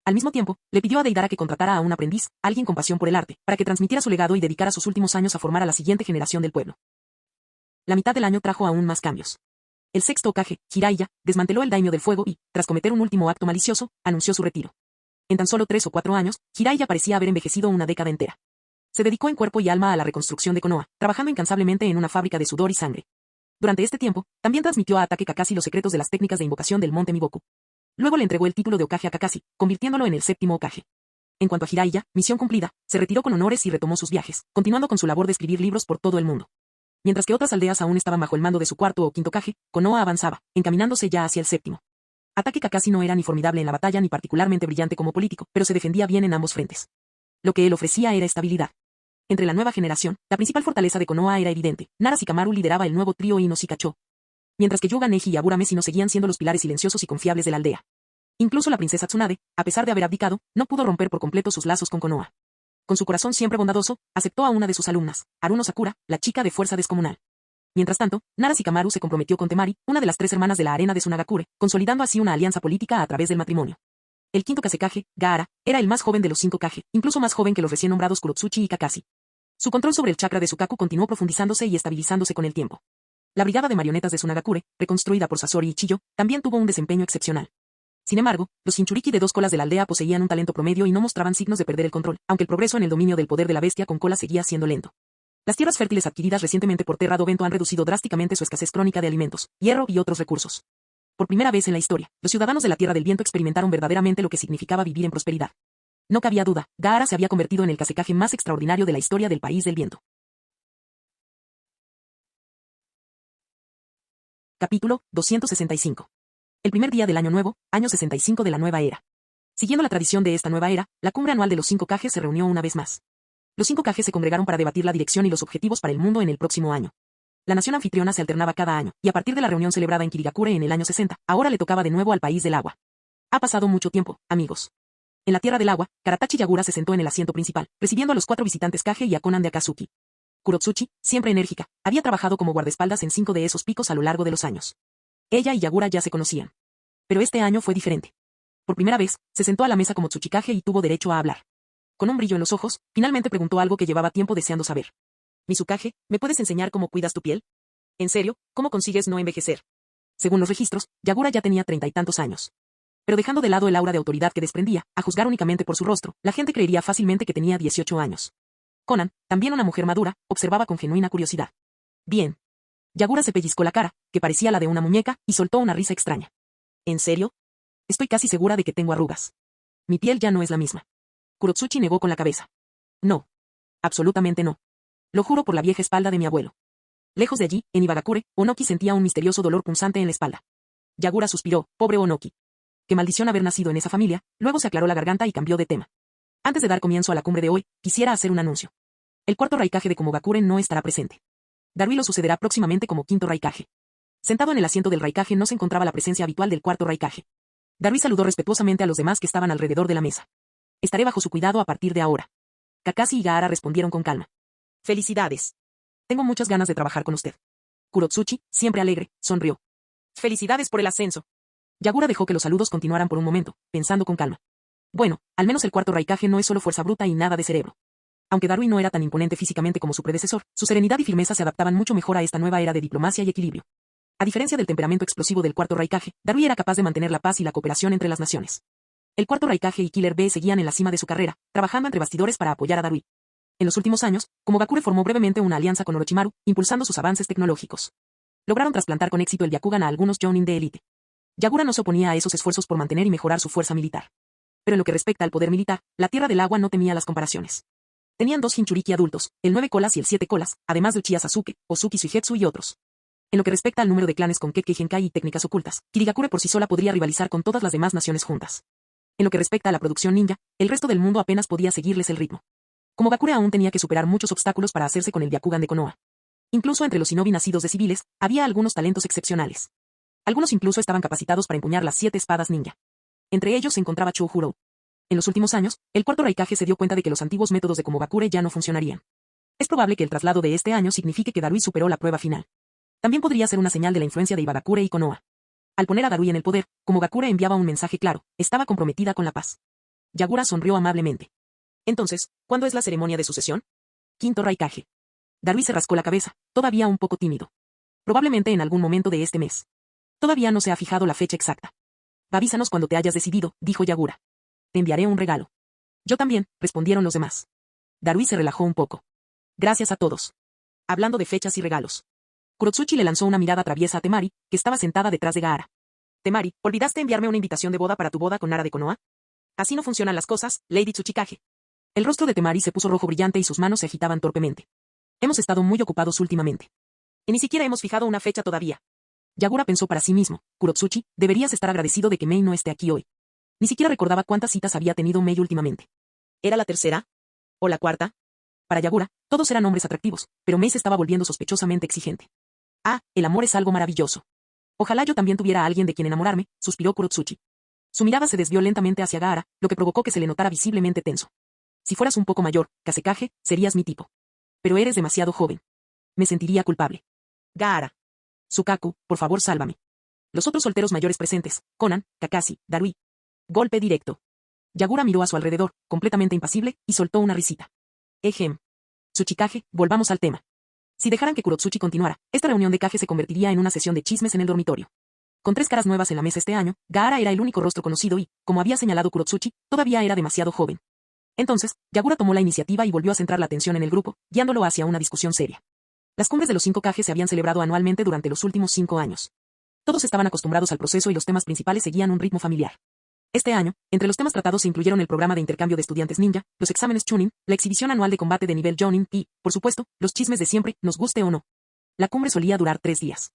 Al mismo tiempo, le pidió a Deidara que contratara a un aprendiz, alguien con pasión por el arte, para que transmitiera su legado y dedicara sus últimos años a formar a la siguiente generación del pueblo. La mitad del año trajo aún más cambios. El sexto Hokage, Jiraiya, desmanteló el daimyo del fuego y, tras cometer un último acto malicioso, anunció su retiro. En tan solo 3 o 4 años, Jiraiya parecía haber envejecido una década entera. Se dedicó en cuerpo y alma a la reconstrucción de Konoha, trabajando incansablemente en una fábrica de sudor y sangre. Durante este tiempo, también transmitió a Atake Kakashi los secretos de las técnicas de invocación del monte Miboku. Luego le entregó el título de Hokage a Kakashi, convirtiéndolo en el séptimo Hokage. En cuanto a Jiraiya, misión cumplida, se retiró con honores y retomó sus viajes, continuando con su labor de escribir libros por todo el mundo. Mientras que otras aldeas aún estaban bajo el mando de su cuarto o quinto Hokage, Konoha avanzaba, encaminándose ya hacia el séptimo. Atake Kakashi no era ni formidable en la batalla ni particularmente brillante como político, pero se defendía bien en ambos frentes. Lo que él ofrecía era estabilidad. Entre la nueva generación, la principal fortaleza de Konoha era evidente. Nara Shikamaru lideraba el nuevo trío Ino Shikacho. Mientras que Yuga Neji y Abura Meshino seguían siendo los pilares silenciosos y confiables de la aldea. Incluso la princesa Tsunade, a pesar de haber abdicado, no pudo romper por completo sus lazos con Konoha. Con su corazón siempre bondadoso, aceptó a una de sus alumnas, Haruno Sakura, la chica de fuerza descomunal. Mientras tanto, Nara Shikamaru se comprometió con Temari, una de las 3 hermanas de la arena de Tsunagakure, consolidando así una alianza política a través del matrimonio. El quinto Kazekage, Gaara, era el más joven de los 5 Kage, incluso más joven que los recién nombrados Kurotsuchi y Kakashi. Su control sobre el chakra de Sukaku continuó profundizándose y estabilizándose con el tiempo. La brigada de marionetas de Tsunagakure, reconstruida por Sasori y Chiyo, también tuvo un desempeño excepcional. Sin embargo, los Jinchuriki de 2 colas de la aldea poseían un talento promedio y no mostraban signos de perder el control, aunque el progreso en el dominio del poder de la bestia con cola seguía siendo lento. Las tierras fértiles adquiridas recientemente por Terra do Vento han reducido drásticamente su escasez crónica de alimentos, hierro y otros recursos. Por primera vez en la historia, los ciudadanos de la Tierra del Viento experimentaron verdaderamente lo que significaba vivir en prosperidad. No cabía duda, Gaara se había convertido en el casecaje más extraordinario de la historia del País del Viento. Capítulo 265. El primer día del Año Nuevo, año 65 de la nueva era. Siguiendo la tradición de esta nueva era, la cumbre anual de los 5 Kages se reunió una vez más. Los 5 Kages se congregaron para debatir la dirección y los objetivos para el mundo en el próximo año. La nación anfitriona se alternaba cada año, y a partir de la reunión celebrada en Kirigakure en el año 60, ahora le tocaba de nuevo al País del Agua. Ha pasado mucho tiempo, amigos. En la Tierra del Agua, Karatachi Yagura se sentó en el asiento principal, recibiendo a los 4 visitantes Kage y a Conan de Akatsuki. Kurotsuchi, siempre enérgica, había trabajado como guardaespaldas en 5 de esos picos a lo largo de los años. Ella y Yagura ya se conocían. Pero este año fue diferente. Por primera vez, se sentó a la mesa como Tsuchikage y tuvo derecho a hablar. Con un brillo en los ojos, finalmente preguntó algo que llevaba tiempo deseando saber. Mizukage, ¿me puedes enseñar cómo cuidas tu piel? En serio, ¿cómo consigues no envejecer? Según los registros, Yagura ya tenía 30 y tantos años. Pero dejando de lado el aura de autoridad que desprendía, a juzgar únicamente por su rostro, la gente creería fácilmente que tenía 18 años. Conan, también una mujer madura, observaba con genuina curiosidad. Bien. Yagura se pellizcó la cara, que parecía la de una muñeca, y soltó una risa extraña. ¿En serio? Estoy casi segura de que tengo arrugas. Mi piel ya no es la misma. Kurotsuchi negó con la cabeza. No. Absolutamente no. Lo juro por la vieja espalda de mi abuelo. Lejos de allí, en Ibagakure, Onoki sentía un misterioso dolor punzante en la espalda. Yagura suspiró, pobre Onoki. Qué maldición haber nacido en esa familia, luego se aclaró la garganta y cambió de tema. Antes de dar comienzo a la cumbre de hoy, quisiera hacer un anuncio. El cuarto Raikage de Komogakure no estará presente. Darui lo sucederá próximamente como quinto Raikage. Sentado en el asiento del Raikage no se encontraba la presencia habitual del cuarto Raikage. Darui saludó respetuosamente a los demás que estaban alrededor de la mesa. Estaré bajo su cuidado a partir de ahora. Kakashi y Gaara respondieron con calma. Felicidades. Tengo muchas ganas de trabajar con usted. Kurotsuchi, siempre alegre, sonrió. Felicidades por el ascenso. Yagura dejó que los saludos continuaran por un momento, pensando con calma. Bueno, al menos el cuarto Raikage no es solo fuerza bruta y nada de cerebro. Aunque Darui no era tan imponente físicamente como su predecesor, su serenidad y firmeza se adaptaban mucho mejor a esta nueva era de diplomacia y equilibrio. A diferencia del temperamento explosivo del cuarto Raikage, Darui era capaz de mantener la paz y la cooperación entre las naciones. El cuarto Raikage y Killer Bee seguían en la cima de su carrera, trabajando entre bastidores para apoyar a Darui. En los últimos años, Komogakure formó brevemente una alianza con Orochimaru, impulsando sus avances tecnológicos. Lograron trasplantar con éxito el Byakugan a algunos Jounin de élite. Yagura no se oponía a esos esfuerzos por mantener y mejorar su fuerza militar. Pero en lo que respecta al poder militar, la Tierra del Agua no temía las comparaciones. Tenían 2 Jinchuriki adultos, el 9 colas y el 7 colas, además del Uchiha Sasuke, Ozuki Suigetsu y otros. En lo que respecta al número de clanes con Kekkei Genkai y técnicas ocultas, Kirigakure por sí sola podría rivalizar con todas las demás naciones juntas. En lo que respecta a la producción ninja, el resto del mundo apenas podía seguirles el ritmo. Komogakure aún tenía que superar muchos obstáculos para hacerse con el Byakugan de Konoha. Incluso entre los shinobi nacidos de civiles, había algunos talentos excepcionales. Algunos incluso estaban capacitados para empuñar las 7 espadas ninja. Entre ellos se encontraba Chouhuro. En los últimos años, el cuarto Raikage se dio cuenta de que los antiguos métodos de Komogakure ya no funcionarían. Es probable que el traslado de este año signifique que Darui superó la prueba final. También podría ser una señal de la influencia de Ibagakure y Konoha. Al poner a Darui en el poder, Komogakure enviaba un mensaje claro, estaba comprometida con la paz. Yagura sonrió amablemente. Entonces, ¿cuándo es la ceremonia de sucesión? Quinto Raikage. Darui se rascó la cabeza, todavía un poco tímido. Probablemente en algún momento de este mes. Todavía no se ha fijado la fecha exacta. Avísanos cuando te hayas decidido, dijo Yagura. Te enviaré un regalo. Yo también, respondieron los demás. Darui se relajó un poco. Gracias a todos. Hablando de fechas y regalos. Kurotsuchi le lanzó una mirada traviesa a Temari, que estaba sentada detrás de Gaara. Temari, ¿olvidaste enviarme una invitación de boda para tu boda con Nara de Konoha? Así no funcionan las cosas, Lady Tsuchikage. El rostro de Temari se puso rojo brillante y sus manos se agitaban torpemente. Hemos estado muy ocupados últimamente. Y ni siquiera hemos fijado una fecha todavía. Yagura pensó para sí mismo, Kurotsuchi, deberías estar agradecido de que Mei no esté aquí hoy. Ni siquiera recordaba cuántas citas había tenido Mei últimamente. ¿Era la tercera? ¿O la cuarta? Para Yagura, todos eran hombres atractivos, pero Mei se estaba volviendo sospechosamente exigente. Ah, el amor es algo maravilloso. Ojalá yo también tuviera a alguien de quien enamorarme, suspiró Kurotsuchi. Su mirada se desvió lentamente hacia Gaara, lo que provocó que se le notara visiblemente tenso. Si fueras un poco mayor, Kasekaje, serías mi tipo. Pero eres demasiado joven. Me sentiría culpable. Gaara. Sukaku, por favor sálvame. Los otros solteros mayores presentes, Conan, Kakashi, Darui. Golpe directo. Yagura miró a su alrededor, completamente impasible, y soltó una risita. Ejem. Tsuchikage, volvamos al tema. Si dejaran que Kurotsuchi continuara, esta reunión de Kage se convertiría en una sesión de chismes en el dormitorio. Con 3 caras nuevas en la mesa este año, Gaara era el único rostro conocido y, como había señalado Kurotsuchi, todavía era demasiado joven. Entonces, Yagura tomó la iniciativa y volvió a centrar la atención en el grupo, guiándolo hacia una discusión seria. Las cumbres de los 5 Kage se habían celebrado anualmente durante los últimos 5 años. Todos estaban acostumbrados al proceso y los temas principales seguían un ritmo familiar. Este año, entre los temas tratados se incluyeron el programa de intercambio de estudiantes ninja, los exámenes Chunin, la exhibición anual de combate de nivel Jonin y, por supuesto, los chismes de siempre, nos guste o no. La cumbre solía durar 3 días.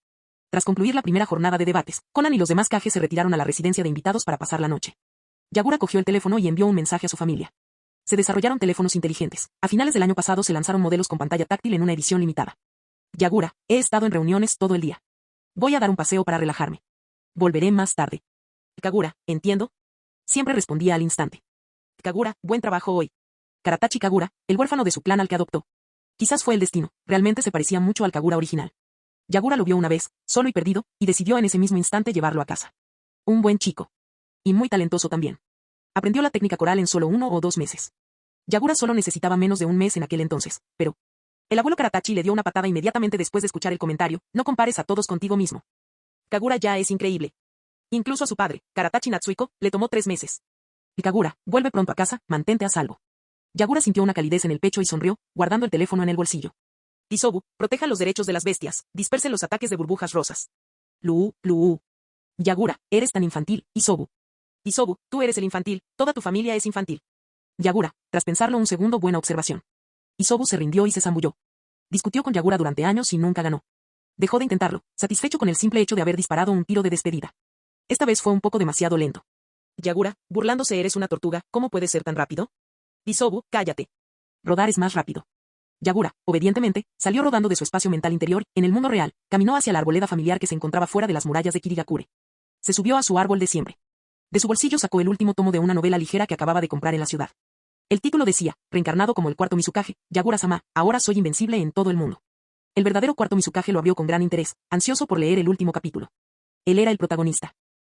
Tras concluir la primera jornada de debates, Conan y los demás Kage se retiraron a la residencia de invitados para pasar la noche. Yagura cogió el teléfono y envió un mensaje a su familia. Se desarrollaron teléfonos inteligentes. A finales del año pasado se lanzaron modelos con pantalla táctil en una edición limitada. Yagura, he estado en reuniones todo el día. Voy a dar un paseo para relajarme. Volveré más tarde. Kagura, entiendo. Siempre respondía al instante. Kagura, buen trabajo hoy. Karatachi Kagura, el huérfano de su clan al que adoptó. Quizás fue el destino, realmente se parecía mucho al Kagura original. Yagura lo vio una vez, solo y perdido, y decidió en ese mismo instante llevarlo a casa. Un buen chico. Y muy talentoso también. Aprendió la técnica coral en solo 1 o 2 meses. Yagura solo necesitaba menos de un mes en aquel entonces, pero... El abuelo Karatachi le dio una patada inmediatamente después de escuchar el comentario, no compares a todos contigo mismo. Kagura ya es increíble. Incluso a su padre, Karatachi Natsuhiko, le tomó 3 meses. Y Kagura, vuelve pronto a casa, mantente a salvo. Yagura sintió una calidez en el pecho y sonrió, guardando el teléfono en el bolsillo. Isobu, proteja los derechos de las bestias, dispersen los ataques de burbujas rosas. Luu. Yagura, eres tan infantil, Isobu. Isobu, tú eres el infantil, toda tu familia es infantil. Yagura, tras pensarlo un segundo, buena observación. Isobu se rindió y se zambulló. Discutió con Yagura durante años y nunca ganó. Dejó de intentarlo, satisfecho con el simple hecho de haber disparado un tiro de despedida. Esta vez fue un poco demasiado lento. Yagura, burlándose, eres una tortuga, ¿cómo puedes ser tan rápido? Isobu, cállate. Rodar es más rápido. Yagura, obedientemente, salió rodando de su espacio mental interior, en el mundo real, caminó hacia la arboleda familiar que se encontraba fuera de las murallas de Kirigakure. Se subió a su árbol de siempre. De su bolsillo sacó el último tomo de una novela ligera que acababa de comprar en la ciudad. El título decía, reencarnado como el cuarto Mizukage, Yagura-sama, ahora soy invencible en todo el mundo. El verdadero cuarto Mizukage lo abrió con gran interés, ansioso por leer el último capítulo. Él era el protagonista.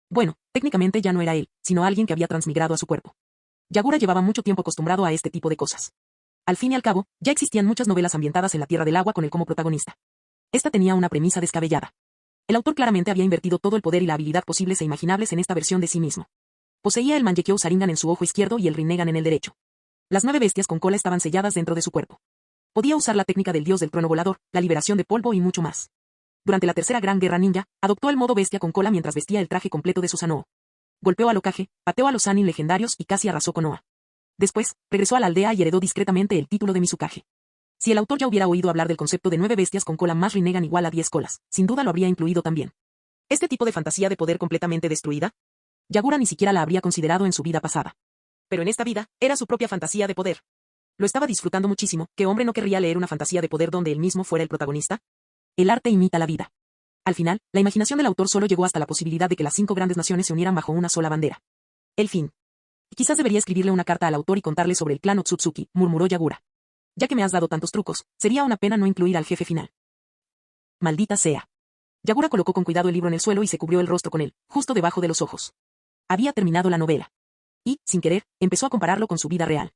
Bueno, técnicamente ya no era él, sino alguien que había transmigrado a su cuerpo. Yagura llevaba mucho tiempo acostumbrado a este tipo de cosas. Al fin y al cabo, ya existían muchas novelas ambientadas en la Tierra del Agua con él como protagonista. Esta tenía una premisa descabellada. El autor claramente había invertido todo el poder y la habilidad posibles e imaginables en esta versión de sí mismo. Poseía el Mangekyou Sharingan en su ojo izquierdo y el Rinnegan en el derecho. Las 9 bestias con cola estaban selladas dentro de su cuerpo. Podía usar la técnica del dios del trueno volador, la liberación de polvo y mucho más. Durante la tercera gran guerra ninja, adoptó el modo bestia con cola mientras vestía el traje completo de Susanoo. Golpeó al Hokage, pateó a los Sannin legendarios y casi arrasó con Konoha. Después, regresó a la aldea y heredó discretamente el título de Mizukage. Si el autor ya hubiera oído hablar del concepto de 9 bestias con cola más Rinnegan igual a 10 colas, sin duda lo habría incluido también. ¿Este tipo de fantasía de poder completamente destruida? Yagura ni siquiera la habría considerado en su vida pasada. Pero en esta vida, era su propia fantasía de poder. Lo estaba disfrutando muchísimo. ¿Qué hombre no querría leer una fantasía de poder donde él mismo fuera el protagonista? El arte imita la vida. Al final, la imaginación del autor solo llegó hasta la posibilidad de que las 5 grandes naciones se unieran bajo una sola bandera. El fin. Quizás debería escribirle una carta al autor y contarle sobre el clan Otsutsuki, murmuró Yagura. Ya que me has dado tantos trucos, sería una pena no incluir al jefe final. Maldita sea. Yagura colocó con cuidado el libro en el suelo y se cubrió el rostro con él, justo debajo de los ojos. Había terminado la novela. Y, sin querer, empezó a compararlo con su vida real.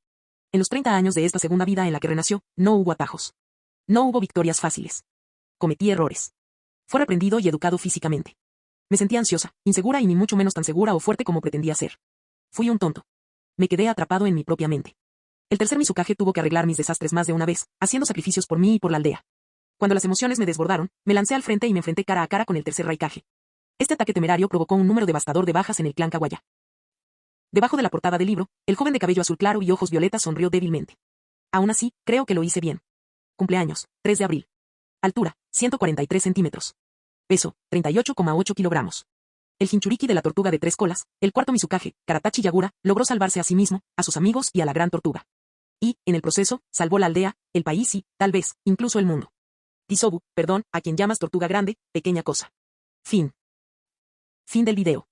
En los 30 años de esta segunda vida en la que renació, no hubo atajos. No hubo victorias fáciles. Cometí errores. Fue reprendido y educado físicamente. Me sentía ansiosa, insegura y ni mucho menos tan segura o fuerte como pretendía ser. Fui un tonto. Me quedé atrapado en mi propia mente. El tercer Mizukage tuvo que arreglar mis desastres más de una vez, haciendo sacrificios por mí y por la aldea. Cuando las emociones me desbordaron, me lancé al frente y me enfrenté cara a cara con el tercer Raikage. Este ataque temerario provocó un número devastador de bajas en el clan Kawaya. Debajo de la portada del libro, el joven de cabello azul claro y ojos violetas sonrió débilmente. Aún así, creo que lo hice bien. Cumpleaños, 3 de abril. Altura, 143 centímetros. Peso, 38,8 kilogramos. El Jinchuriki de la tortuga de 3 colas, el cuarto Mizukage, Karatachi Yagura, logró salvarse a sí mismo, a sus amigos y a la gran tortuga. Y, en el proceso, salvó la aldea, el país y, tal vez, incluso el mundo. Isobu, perdón, a quien llamas tortuga grande, pequeña cosa. Fin. Fin del video.